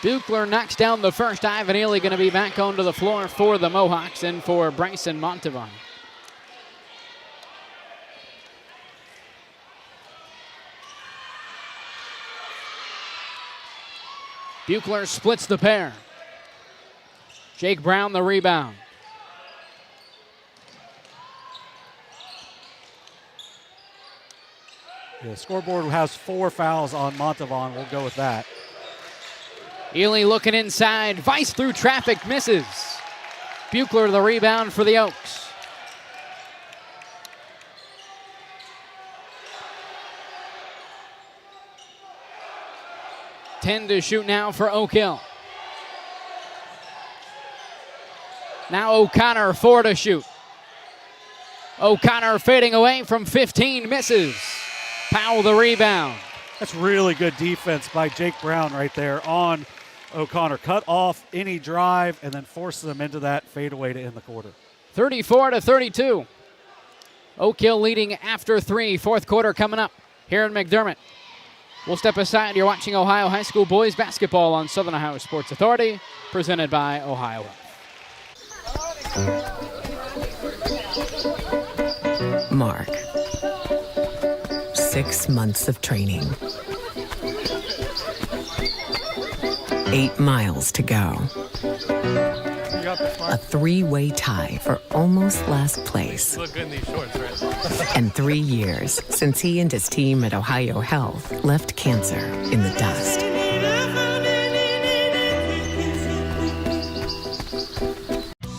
Buechler knocks down the first. Ivan Ely going to be back onto the floor for the Mohawks and for Bryson Montavon. Buechler splits the pair. Jake Brown the rebound. The scoreboard has 4 fouls on Montavon. We'll go with that. Ely looking inside. Vice through traffic, misses. Buechler the rebound for the Oaks. 10 to shoot now for Oak Hill. Now O'Connor, 4 to shoot. O'Connor fading away from 15, misses. Powell the rebound. That's really good defense by Jake Brown right there on O'Connor. Cut off any drive and then forces them into that fadeaway to end the quarter. 34 to 32. Oak Hill leading after 3. Fourth quarter coming up here in McDermott. We'll step aside. You're watching Ohio High School boys basketball on Southern Ohio Sports Authority, presented by Ohio Health. Mark. 6 months of training. 8 miles to go. A 3-way tie for almost last place. You look good in these shorts, right? And 3 years since he and his team at Ohio Health left cancer in the dust.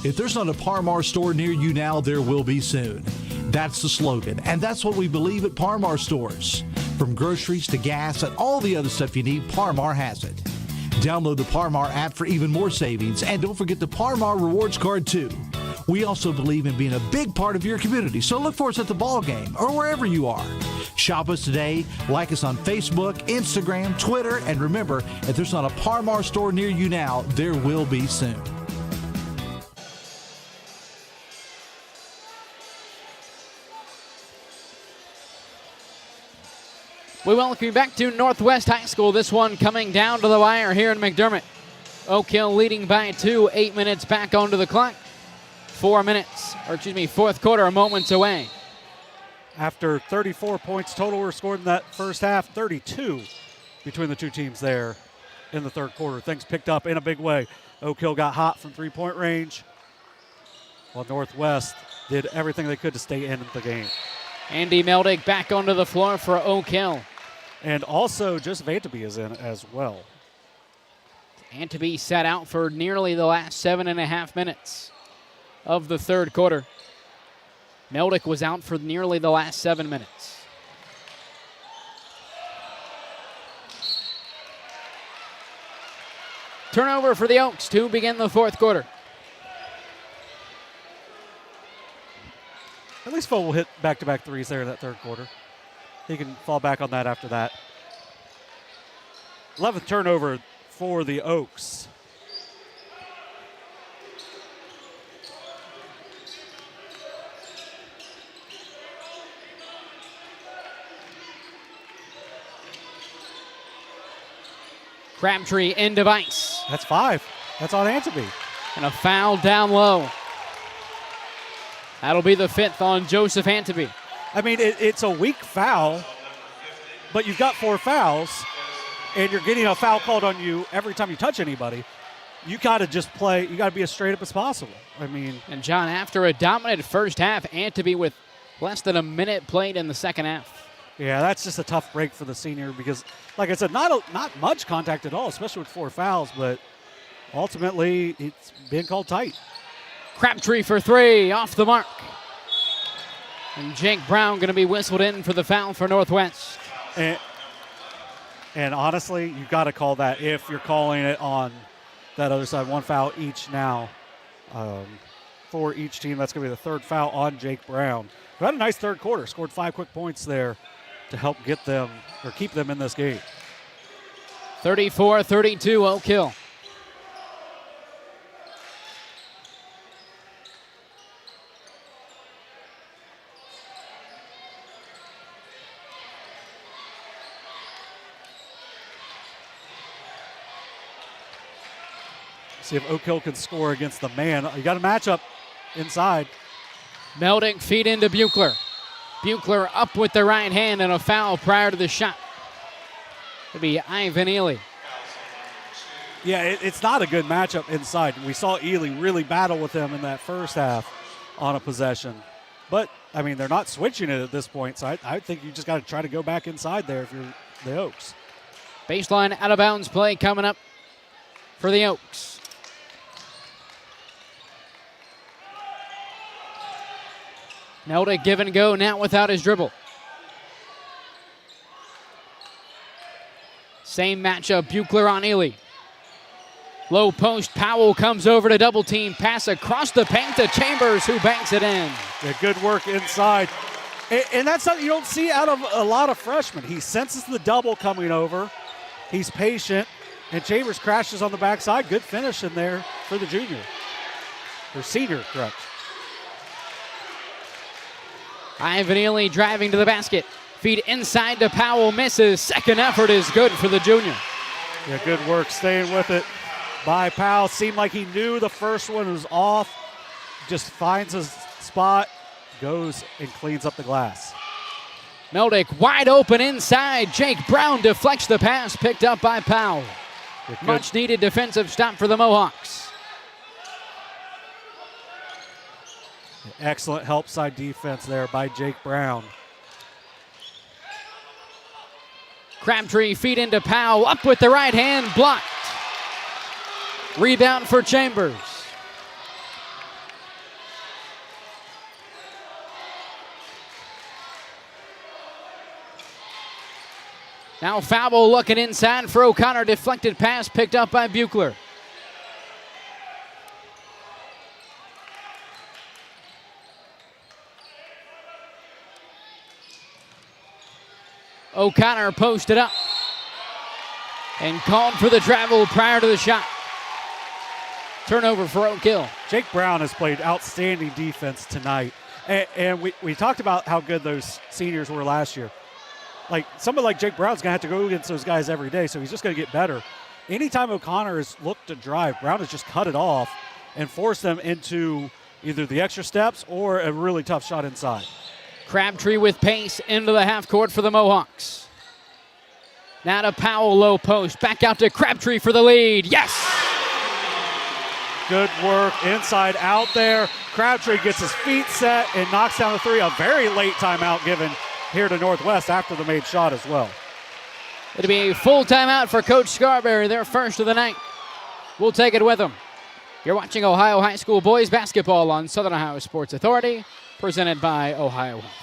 If there's not a Par Mar store near you now, there will be soon. That's the slogan, and that's what we believe at Par Mar stores. From groceries to gas and all the other stuff you need, Par Mar has it. Download the Par Mar app for even more savings, and don't forget the Par Mar rewards card too. We also believe in being a big part of your community, so look for us at the ball game or wherever you are. Shop us today, like us on Facebook, Instagram, Twitter, and remember, if there's not a Par Mar store near you now, there will be soon. We welcome you back to Northwest High School. This one coming down to the wire here in McDermott. Oak Hill leading by 2, 8 minutes back onto the clock. 4 minutes, fourth quarter, moments away. After 34 points total were scored in that first half, 32 between the two teams there in the third quarter. Things picked up in a big way. Oak Hill got hot from three-point range, while Northwest did everything they could to stay in the game. Andy Meldick back onto the floor for Oak Hill. And also, just Vantaby is in as well. Vantaby sat out for nearly the last 7.5 minutes of the third quarter. Meldick was out for nearly the last 7 minutes. Turnover for the Oaks to begin the fourth quarter. At least Foe will hit back-to-back threes there in that third quarter. He can fall back on that after that. 11th turnover for the Oaks. Crabtree end of ice. That's 5. That's on Anthony. And a foul down low. That'll be the 5th on Joseph Anthony. I mean, it's a weak foul, but you've got 4 fouls, and you're getting a foul called on you every time you touch anybody. You got to just play. You got to be as straight up as possible. I mean, and John, after a dominant first half, Anthony with less than a minute played in the second half. Yeah, that's just a tough break for the senior because, like I said, not much contact at all, especially with 4 fouls, but ultimately it's being called tight. Crabtree for 3, off the mark. And Jake Brown going to be whistled in for the foul for Northwest. And honestly, you've got to call that if you're calling it on that other side. 1 foul each now for each team. That's going to be the 3rd foul on Jake Brown. Who had a nice third quarter, scored 5 quick points there to help get them or keep them in this game. 34-32 Oak Hill. See if Oak Hill can score against the man. You got a matchup inside. Meldick feed into Buechler. Buechler up with the right hand and a foul prior to the shot. It'll be Ivan Ely. Yeah, it's not a good matchup inside. We saw Ely really battle with him in that first half on a possession. But, I mean, they're not switching it at this point, so I think you just got to try to go back inside there if you're the Oaks. Baseline out of bounds play coming up for the Oaks. Meldick give and go now without his dribble. Same matchup, Buechler on Ely. Low post, Powell comes over to double team, pass across the paint to Chambers, who banks it in. Yeah, good work inside. And that's something you don't see out of a lot of freshmen. He senses the double coming over. He's patient, and Chambers crashes on the backside. Good finish in there for the junior. Or senior, correct. Ivan Ely driving to the basket. Feed inside to Powell, misses. Second effort is good for the junior. Yeah, good work staying with it by Powell. Seemed like he knew the first one was off. Just finds his spot, goes and cleans up the glass. Meldick wide open inside. Jake Brown deflects the pass, picked up by Powell. Much needed defensive stop for the Mohawks. Excellent help side defense there by Jake Brown. Crabtree feed into Powell, up with the right hand, blocked. Rebound for Chambers. Now Fowle looking inside for O'Connor. Deflected pass picked up by Buechler. O'Connor posted up and called for the travel prior to the shot. Turnover for Oak Hill. Jake Brown has played outstanding defense tonight. And we talked about how good those seniors were last year. Like somebody like Jake Brown's going to have to go against those guys every day, so he's just going to get better. Anytime O'Connor has looked to drive, Brown has just cut it off and forced them into either the extra steps or a really tough shot inside. Crabtree with pace into the half court for the Mohawks. Now to Powell, low post. Back out to Crabtree for the lead. Yes! Good work inside out there. Crabtree gets his feet set and knocks down the three. A very late timeout given here to Northwest after the made shot as well. It'll be a full timeout for Coach Scarberry, their first of the night. We'll take it with them. You're watching Ohio High School boys basketball on Southern Ohio Sports Authority, presented by Ohio Health.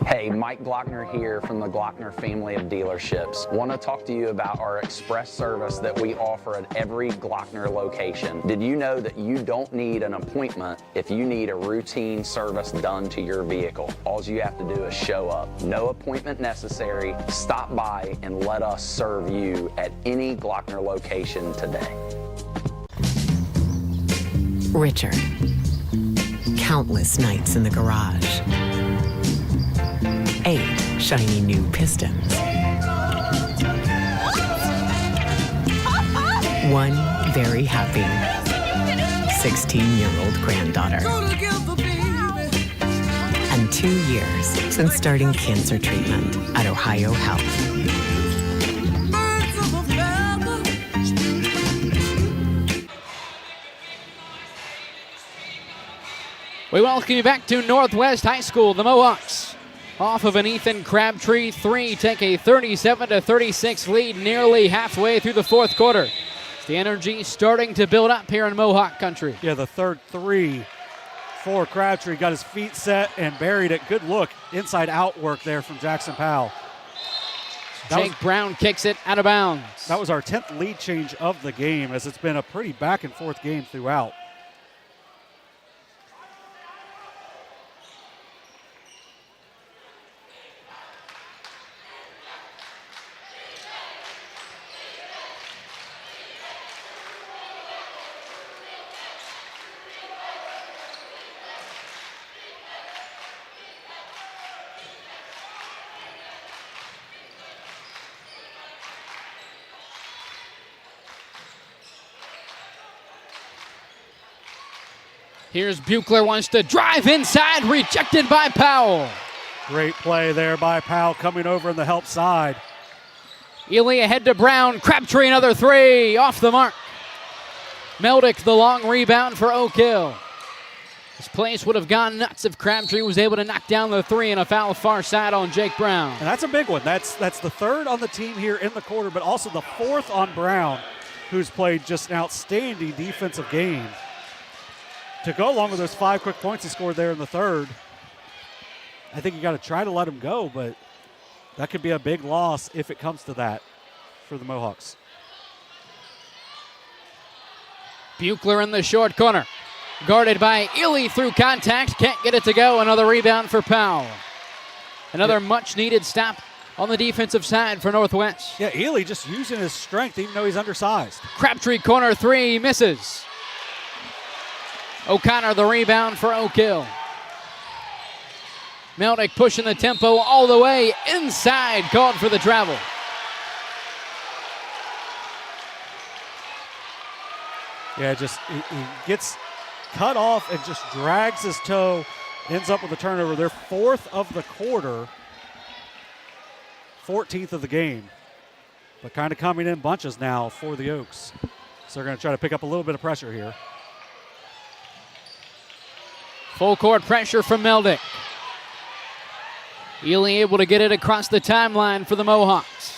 Hey, Mike Glockner here from the Glockner family of dealerships. Want to talk to you about our express service that we offer at every Glockner location. Did you know that you don't need an appointment if you need a routine service done to your vehicle? All you have to do is show up. No appointment necessary. Stop by and let us serve you at any Glockner location today. Richard. Countless nights in the garage. 8 shiny new pistons. 1 very happy 16-year-old granddaughter. And 2 years since starting cancer treatment at Ohio Health. We welcome you back to Northwest High School. The Mohawks, off of an Ethan Crabtree 3, take a 37-36 lead nearly halfway through the fourth quarter. The energy starting to build up here in Mohawk country. Yeah, the third three for Crabtree. Got his feet set and buried it. Good look. Inside out work there from Jackson Powell. Jake Brown kicks it out of bounds. That was our 10th lead change of the game, as it's been a pretty back and forth game throughout. Here's Buechler, wants to drive inside, rejected by Powell. Great play there by Powell coming over in the help side. Ely ahead to Brown, Crabtree another 3, off the mark. Meldick the long rebound for Oak Hill. This place would have gone nuts if Crabtree was able to knock down the 3 and a foul far side on Jake Brown. And that's a big one. That's the third on the team here in the quarter, but also the fourth on Brown, who's played just an outstanding defensive game. To go along with those 5 quick points he scored there in the third. I think you got to try to let him go, but that could be a big loss if it comes to that for the Mohawks. Buechler in the short corner. Guarded by Ely through contact. Can't get it to go. Another rebound for Powell. Another much-needed stop on the defensive side for Northwest. Yeah, Ely just using his strength even though he's undersized. Crabtree corner three, misses. O'Connor the rebound for Oak Hill. Melnick pushing the tempo all the way inside, called for the travel. Yeah, just he gets cut off and just drags his toe, ends up with a turnover. They're 4th of the quarter, 14th of the game, but kind of coming in bunches now for the Oaks. So they're going to try to pick up a little bit of pressure here. Full court pressure from Melnick. Ely able to get it across the timeline for the Mohawks.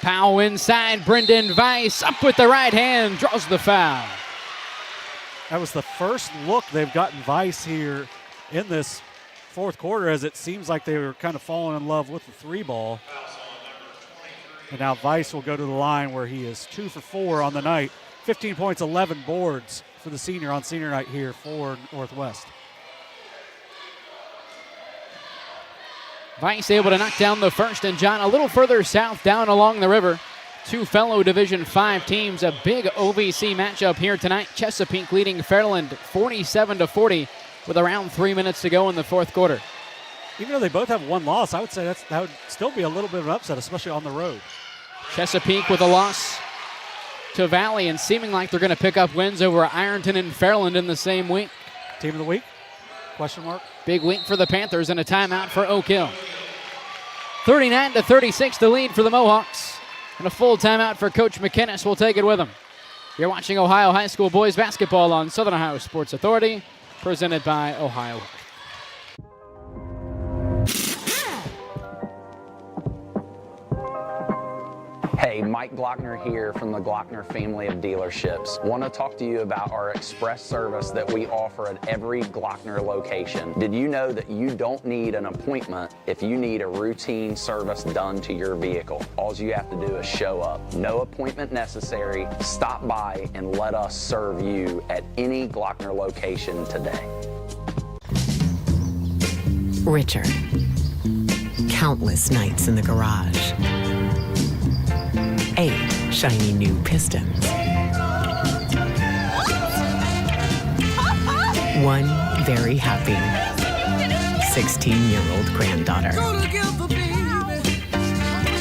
Powell inside, Brendan Weiss up with the right hand, draws the foul. That was the first look they've gotten Weiss here in this 4th quarter, as it seems like they were kind of falling in love with the 3 ball. And now Weiss will go to the line where he is 2 for 4 on the night. 15 points, 11 boards for the senior on senior night here for Northwest. Weiss able to knock down the first, and John, a little further south down along the river. 2 fellow Division 5 teams, a big OVC matchup here tonight. Chesapeake leading Fairland 47-40 with around 3 minutes to go in the 4th quarter. Even though they both have 1 loss, I would say that would still be a little bit of an upset, especially on the road. Chesapeake with a loss to Valley, and seeming like they're going to pick up wins over Ironton and Fairland in the same week. Team of the week? Question mark? Big week for the Panthers and a timeout for Oak Hill. 39-36 the lead for the Mohawks. And a full timeout for Coach McInnes will take it with him. You're watching Ohio High School boys basketball on Southern Ohio Sports Authority, presented by Ohio. Hey, Mike Glockner here from the Glockner family of dealerships. Want to talk to you about our express service that we offer at every Glockner location. Did you know that you don't need an appointment if you need a routine service done to your vehicle? All you have to do is show up. No appointment necessary. Stop by and let us serve you at any Glockner location today. Richard. Countless nights in the garage. 8 shiny new pistons. 1 very happy 16-year-old granddaughter.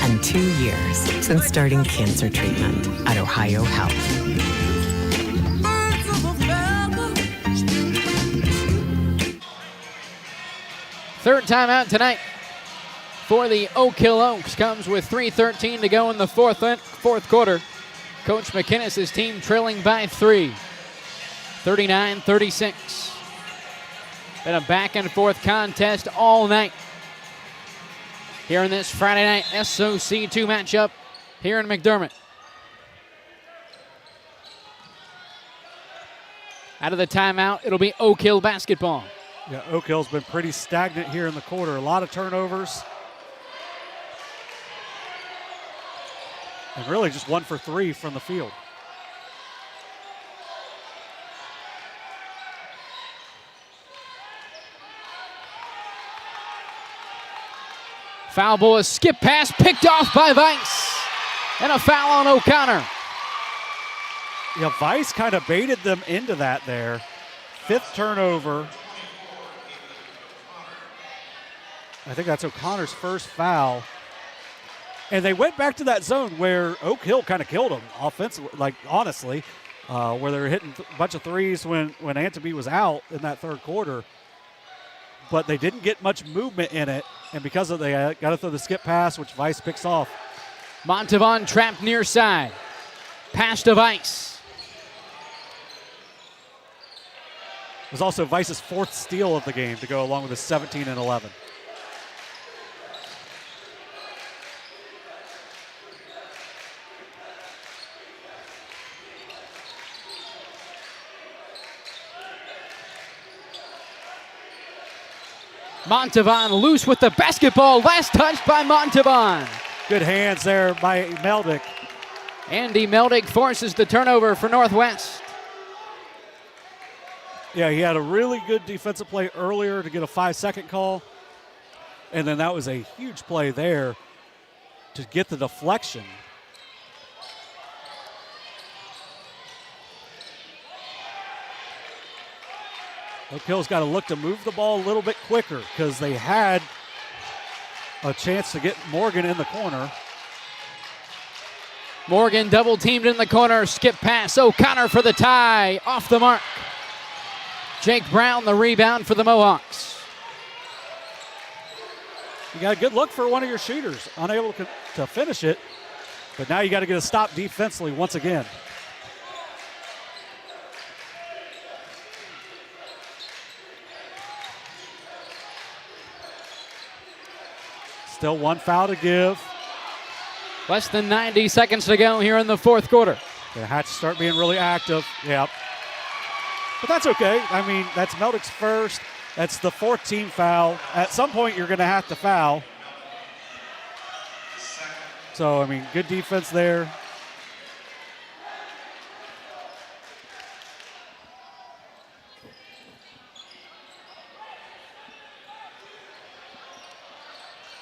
And 2 years since starting cancer treatment at Ohio Health. Third timeout tonight for the Oak Hill Oaks comes with 3:13 to go in the fourth quarter. Coach McInnes' team trailing by 3. 39-36. Been a back and forth contest all night here in this Friday night SOC II matchup here in McDermott. Out of the timeout, it'll be Oak Hill basketball. Yeah, Oak Hill's been pretty stagnant here in the quarter. A lot of turnovers. And really just 1 for 3 from the field. Foul ball, a skip pass picked off by Weiss. And a foul on O'Connor. Yeah, Weiss kind of baited them into that there. 5th turnover. I think that's O'Connor's first foul. And they went back to that zone where Oak Hill kind of killed them offensively, like honestly, where they were hitting a bunch of threes when Antony was out in that 3rd quarter. But they didn't get much movement in it, and because of they got to throw the skip pass, which Weiss picks off. Montavon trapped near side. Pass to Weiss. It was also Weiss's 4th steal of the game to go along with his 17 and 11. Montavon loose with the basketball. Last touch by Montavon. Good hands there by Meldick. Andy Meldick forces the turnover for Northwest. Yeah, he had a really good defensive play earlier to get a 5-second call. And then that was a huge play there to get the deflection. Oak Hill's got to look to move the ball a little bit quicker because they had a chance to get Morgan in the corner. Morgan double teamed in the corner. Skip pass. O'Connor for the tie. Off the mark. Jake Brown the rebound for the Mohawks. You got a good look for one of your shooters. Unable to finish it. But now you got to get a stop defensively once again. Still one foul to give. Less than 90 seconds to go here in the fourth quarter. They had to start being really active. Yep. But that's okay. I mean, that's Meldick's first. That's the 4th team foul. At some point, you're going to have to foul. So, I mean, good defense there.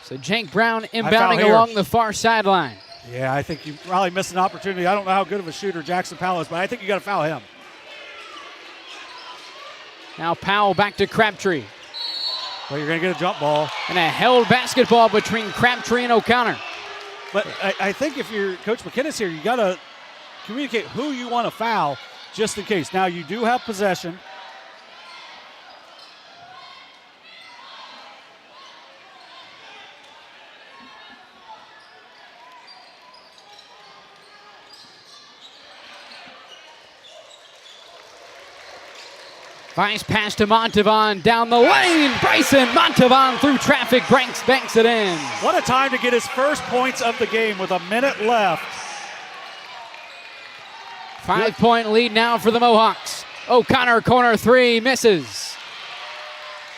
So Jake Brown inbounding along the far sideline. Yeah, I think you probably missed an opportunity. I don't know how good of a shooter Jackson Powell is, but I think you got to foul him. Now Powell back to Crabtree. Well, you're going to get a jump ball. And a held basketball between Crabtree and O'Connor. But I think if you're Coach McKinnis here, you got to communicate who you want to foul just in case. Now, you do have possession. Vice pass to Montavon down the lane. Bryson Montavon through traffic, banks it in. What a time to get his first points of the game with a minute left. 5-point lead now for the Mohawks. O'Connor corner three, misses.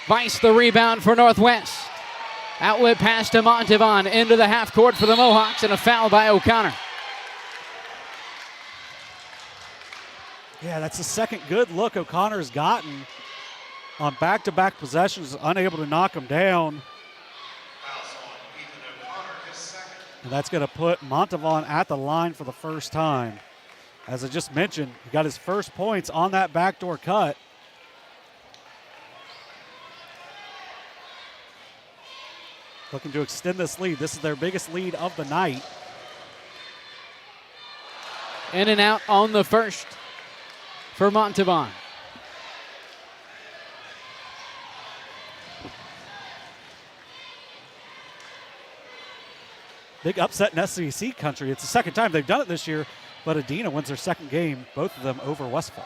Vice the rebound for Northwest. Outlet pass to Montavon into the half court for the Mohawks and a foul by O'Connor. Yeah, that's the second good look O'Connor's gotten on back-to-back possessions, unable to knock him down. And that's going to put Montavon at the line for the first time. As I just mentioned, he got his first points on that backdoor cut. Looking to extend this lead. This is their biggest lead of the night. In and out on the first for Montavon. Big upset in SEC country. It's the second time they've done it this year, but Adena wins their second game, both of them over Westfall.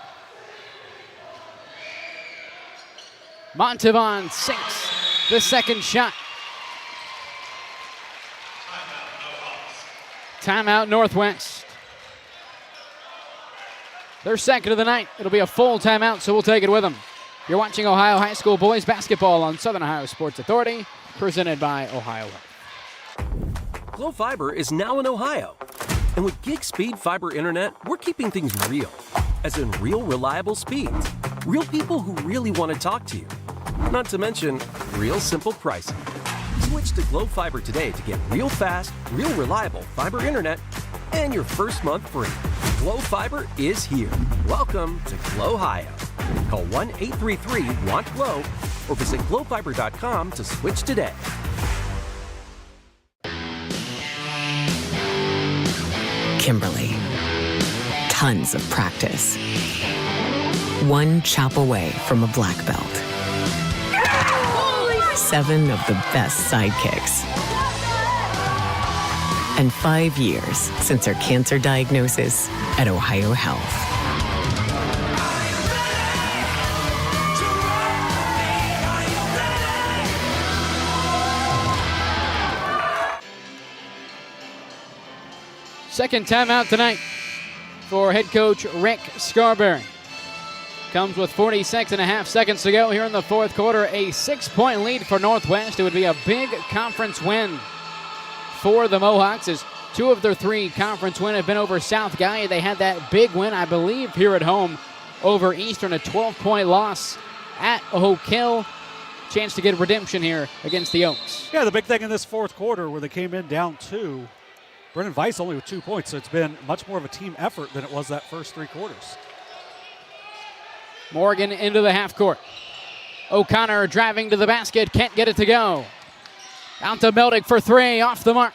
Montavon sinks the second shot. Timeout Northwest. Their second of the night. It'll be a full timeout, so we'll take it with them. You're watching Ohio High School boys basketball on Southern Ohio Sports Authority, presented by Ohio Health. Glo Fiber is now in Ohio. And with gig speed fiber internet, we're keeping things real. As in real reliable speeds. Real people who really want to talk to you. Not to mention, real simple pricing. Switch to Glo Fiber today to get real fast, real reliable fiber internet and your first month free. Glo Fiber is here. Welcome to Glo Ohio. Call 1-833-WANT-GLO or visit glofiber.com to switch today. Kimberly. Tons of practice. One chop away from a black belt. 7 of the best sidekicks. And 5 years since her cancer diagnosis at Ohio Health. Second timeout tonight for head coach Rick Scarberry. comes with 46.5 seconds to go here in the fourth quarter. A 6-point lead for Northwest. It would be a big conference win for the Mohawks, as 2 of their 3 conference wins have been over South Guy. They had that big win, I believe, here at home over Eastern, a 12-point loss at Oak Hill. Chance to get redemption here against the Oaks. Yeah, the big thing in this fourth quarter where they came in down 2, Brendan Weiss only with 2 points, so it's been much more of a team effort than it was that first 3 quarters. Morgan into the half court. O'Connor driving to the basket, can't get it to go. Out to Meldick for 3, off the mark.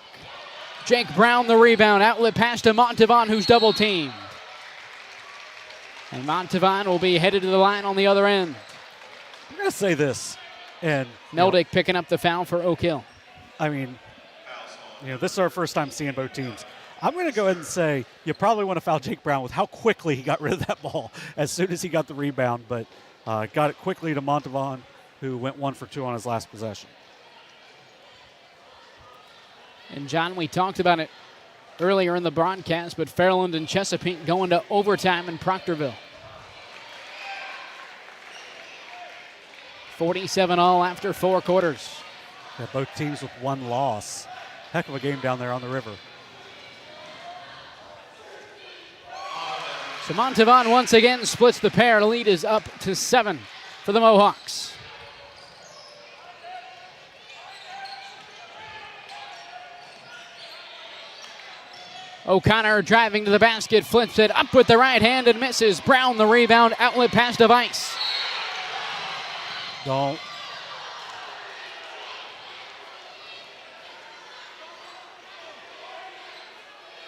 Jake Brown the rebound, outlet pass to Montavon, who's double teamed. And Montavon will be headed to the line on the other end. I'm going to say this. And Meldick picking up the foul for Oak Hill. I mean, this is our first time seeing both teams. I'm going to go ahead and say you probably want to foul Jake Brown with how quickly he got rid of that ball as soon as he got the rebound, but got it quickly to Montavon, who went 1 for 2 on his last possession. And, John, we talked about it earlier in the broadcast, but Fairland and Chesapeake going to overtime in Proctorville. 47-all after 4 quarters. Yeah, both teams with 1 loss. Heck of a game down there on the river. So Montavon once again splits the pair. The lead is up to 7 for the Mohawks. O'Connor driving to the basket, flips it up with the right hand and misses. Brown the rebound, outlet pass to Weiss. Don't.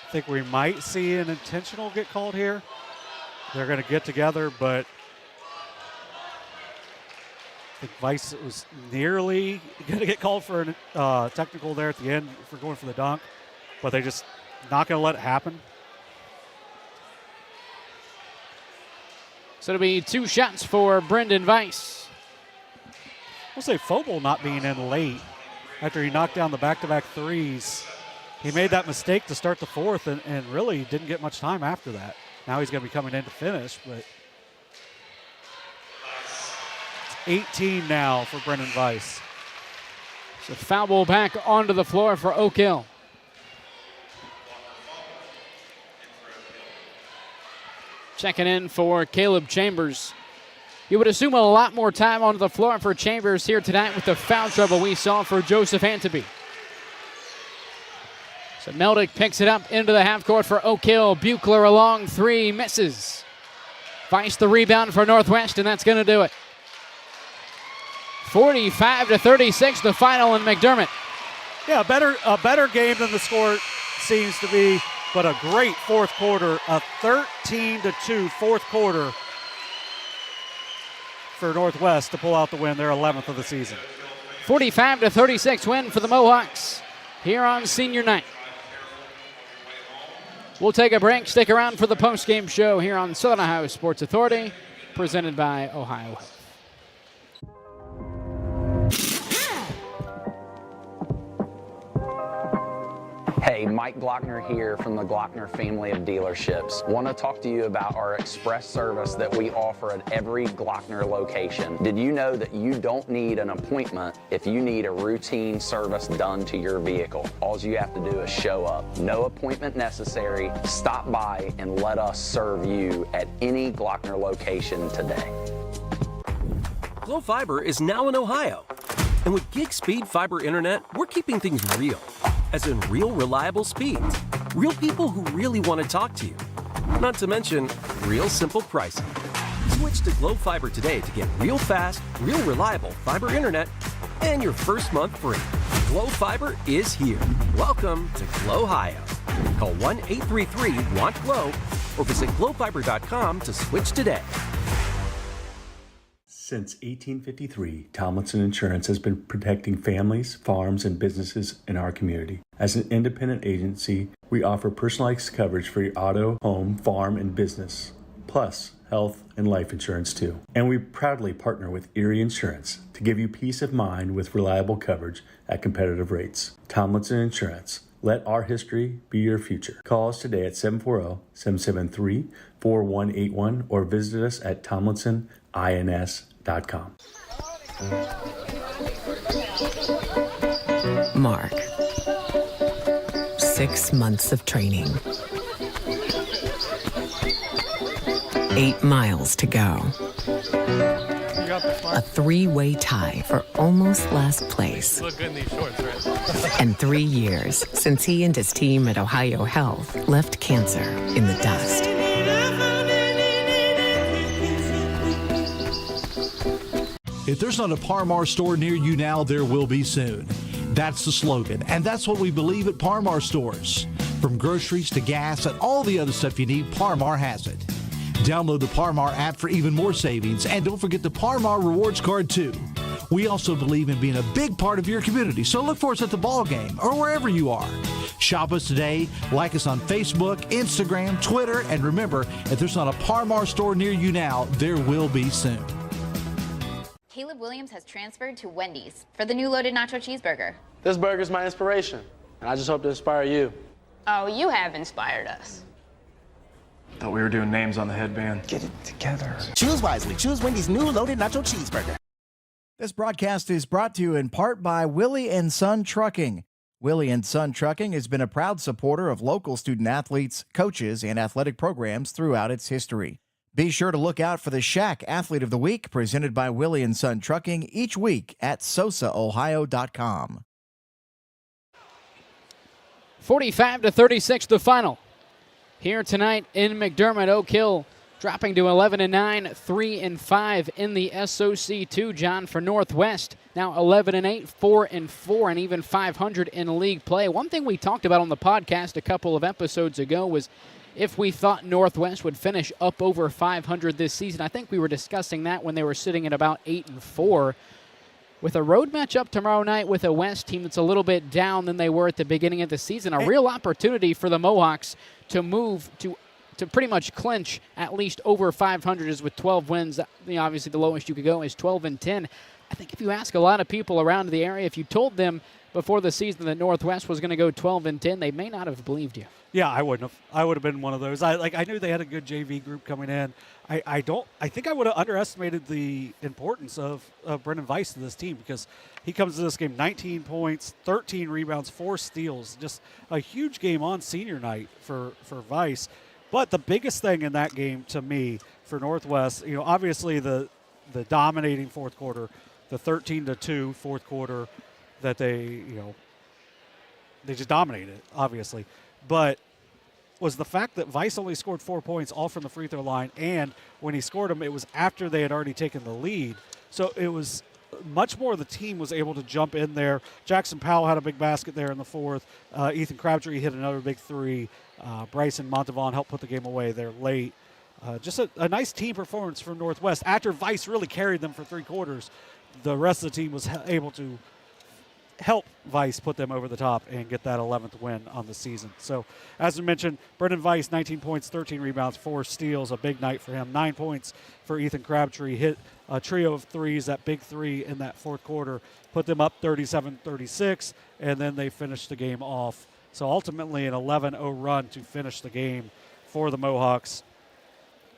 I think we might see an intentional get called here. They're going to get together, but I think Weiss was nearly going to get called for a technical there at the end for going for the dunk, but they just not going to let it happen. So it'll be 2 shots for Brendan Weiss. We'll say Phobel not being in late after he knocked down the back-to-back threes. He made that mistake to start the fourth and really didn't get much time after that. Now he's going to be coming in to finish, but it's 18 now for Brendan Weiss. So foul ball back onto the floor for Oak Hill. Checking in for Caleb Chambers. You would assume a lot more time onto the floor for Chambers here tonight with the foul trouble we saw for Joseph Anteby. So Meldick picks it up into the half court for Oak Hill. Buechler along 3, misses. Weiss the rebound for Northwest, and that's going to do it. 45-36 the final in McDermott. Yeah, a better game than the score seems to be, but a great fourth quarter. A 13-2 fourth quarter for Northwest to pull out the win, their 11th of the season. 45-36 win for the Mohawks here on senior night. We'll take a break. Stick around for the postgame show here on Southern Ohio Sports Authority, presented by Ohio Health. Hey, Mike Glockner here from the Glockner family of dealerships. Want to talk to you about our express service that we offer at every Glockner location. Did you know that you don't need an appointment if you need a routine service done to your vehicle? All you have to do is show up. No appointment necessary. Stop by and let us serve you at any Glockner location today. Glo Fiber is now in Ohio. And with gig speed fiber internet, we're keeping things real. As in real, reliable speeds. Real people who really want to talk to you. Not to mention, real simple pricing. Switch to Glo Fiber today to get real fast, real reliable fiber internet and your first month free. Glo Fiber is here. Welcome to Glo-Hio. Call 1-833-WANT-GLO or visit glofiber.com to switch today. Since 1853, Tomlinson Insurance has been protecting families, farms, and businesses in our community. As an independent agency, we offer personalized coverage for your auto, home, farm, and business, plus health and life insurance too. And we proudly partner with Erie Insurance to give you peace of mind with reliable coverage at competitive rates. Tomlinson Insurance, Let our history be your future. Call us today at 740-773-4181 or visit us at tomlinsonins.com. Mark. 6 months of training. 8 miles to go. A 3-way tie for almost last place. You look good in these shorts, right? And 3 years since he and his team at Ohio Health left cancer in the dust. If there's not a Par-Mar store near you now, there will be soon. That's the slogan, and that's what we believe at Par-Mar stores. From groceries to gas and all the other stuff you need, Par-Mar has it. Download the Par-Mar app for even more savings, and don't forget the Par-Mar rewards card too. We also believe in being a big part of your community, so look for us at the ball game or wherever you are. Shop us today, like us on Facebook, Instagram, Twitter, and remember, if there's not a Par-Mar store near you now, there will be soon. Caleb Williams has transferred to Wendy's for the new loaded nacho cheeseburger. This burger's my inspiration, and I just hope to inspire you. Oh, you have inspired us. Thought we were doing names on the headband. Get it together. Choose wisely. Choose Wendy's new loaded nacho cheeseburger. This broadcast is brought to you in part by Willie and Son Trucking. Willie and Son Trucking has been a proud supporter of local student athletes, coaches, and athletic programs throughout its history. Be sure to look out for the Shack Athlete of the Week presented by Willie and Son Trucking each week at sosaohio.com. 45-36 the final. Here tonight in McDermott, Oak Hill dropping to 11-9, 3-5 in the SOC II. John, for Northwest, now 11-8, 4-4, and even 500 in league play. One thing we talked about on the podcast a couple of episodes ago was if we thought Northwest would finish up over 500 this season. I think we were discussing that when they were sitting at about 8-4. With a road matchup tomorrow night with a West team that's a little bit down than they were at the beginning of the season, a real opportunity for the Mohawks to move to pretty much clinch at least over 500 is with 12 wins. Obviously, the lowest you could go is 12-10. I think if you ask a lot of people around the area, if you told them before the season that Northwest was going to go 12-10, they may not have believed you. Yeah, I wouldn't have. I would have been one of those. I knew they had a good JV group coming in. I think I would have underestimated the importance of Brendan Weiss to this team, because he comes to this game 19 points, 13 rebounds, 4 steals. Just a huge game on senior night for Weiss. But the biggest thing in that game to me for Northwest, obviously the dominating fourth quarter, the 13-2 fourth quarter that they just dominated, obviously. But was the fact that Weiss only scored 4 points, all from the free throw line, and when he scored them, it was after they had already taken the lead. So it was much more the team was able to jump in there. Jackson Powell had a big basket there in the fourth. Ethan Crabtree hit another big three. Bryson Montavon helped put the game away there late. Just a nice team performance from Northwest. After Weiss really carried them for 3 quarters, the rest of the team was able to help Weiss put them over the top and get that 11th win on the season. So, as we mentioned, Brendan Weiss, 19 points, 13 rebounds, 4 steals, a big night for him. 9 points for Ethan Crabtree. Hit a trio of threes, that big three in that fourth quarter, put them up 37-36, and then they finished the game off. So, ultimately, an 11-0 run to finish the game for the Mohawks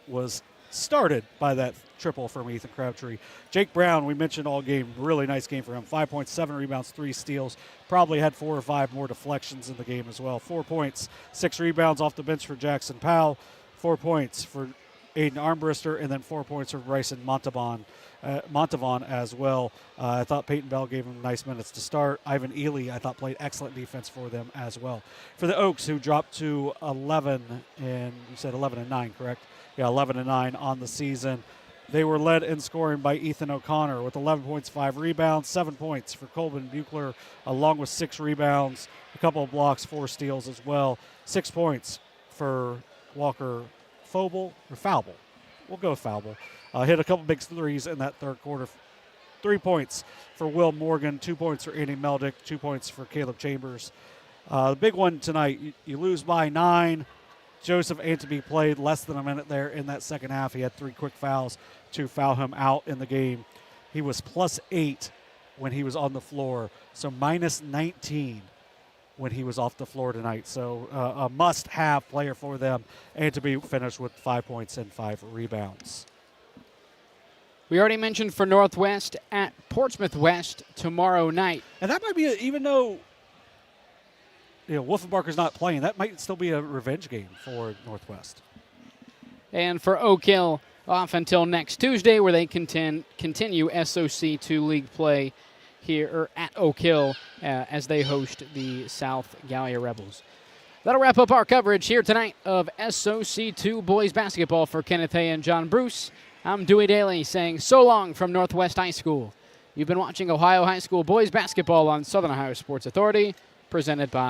was started by that triple from Ethan Crabtree. Jake Brown, we mentioned all game, really nice game for him. 5 points, 7 rebounds, 3 steals. Probably had 4 or 5 more deflections in the game as well. 4 points, 6 rebounds off the bench for Jackson Powell. 4 points for Aiden Armbrister, and then 4 points for Bryson Montavon as well. I thought Peyton Bell gave him nice minutes to start. Ivan Ely, I thought, played excellent defense for them as well. For the Oaks, who dropped to 11 and you said 11-9, correct? Yeah, 11-9 on the season. They were led in scoring by Ethan O'Connor with 11 points, 5 rebounds, 7 points for Colvin Buechler, along with 6 rebounds, a couple of blocks, 4 steals as well. 6 points for Walker Foble. We'll go Foble. Hit a couple big threes in that third quarter. 3 points for Will Morgan, 2 points for Andy Meldick, 2 points for Caleb Chambers. The big one tonight, you lose by 9. Joseph Antony played less than a minute there in that second half. He had 3 quick fouls to foul him out in the game. He was +8 when he was on the floor, so -19 when he was off the floor tonight. So a must-have player for them, and to be finished with 5 points and 5 rebounds. We already mentioned for Northwest at Portsmouth West tomorrow night. And that might be, even though Wolfenbarker's not playing, that might still be a revenge game for Northwest. And for Oak Hill, off until next Tuesday, where they continue SOC II league play here at Oak Hill as they host the South Gallia Rebels. That'll wrap up our coverage here tonight of SOC II boys basketball. For Kenneth Hay and John Bruce, I'm Dewey Daly saying so long from Northwest High School. You've been watching Ohio High School boys basketball on Southern Ohio Sports Authority, presented by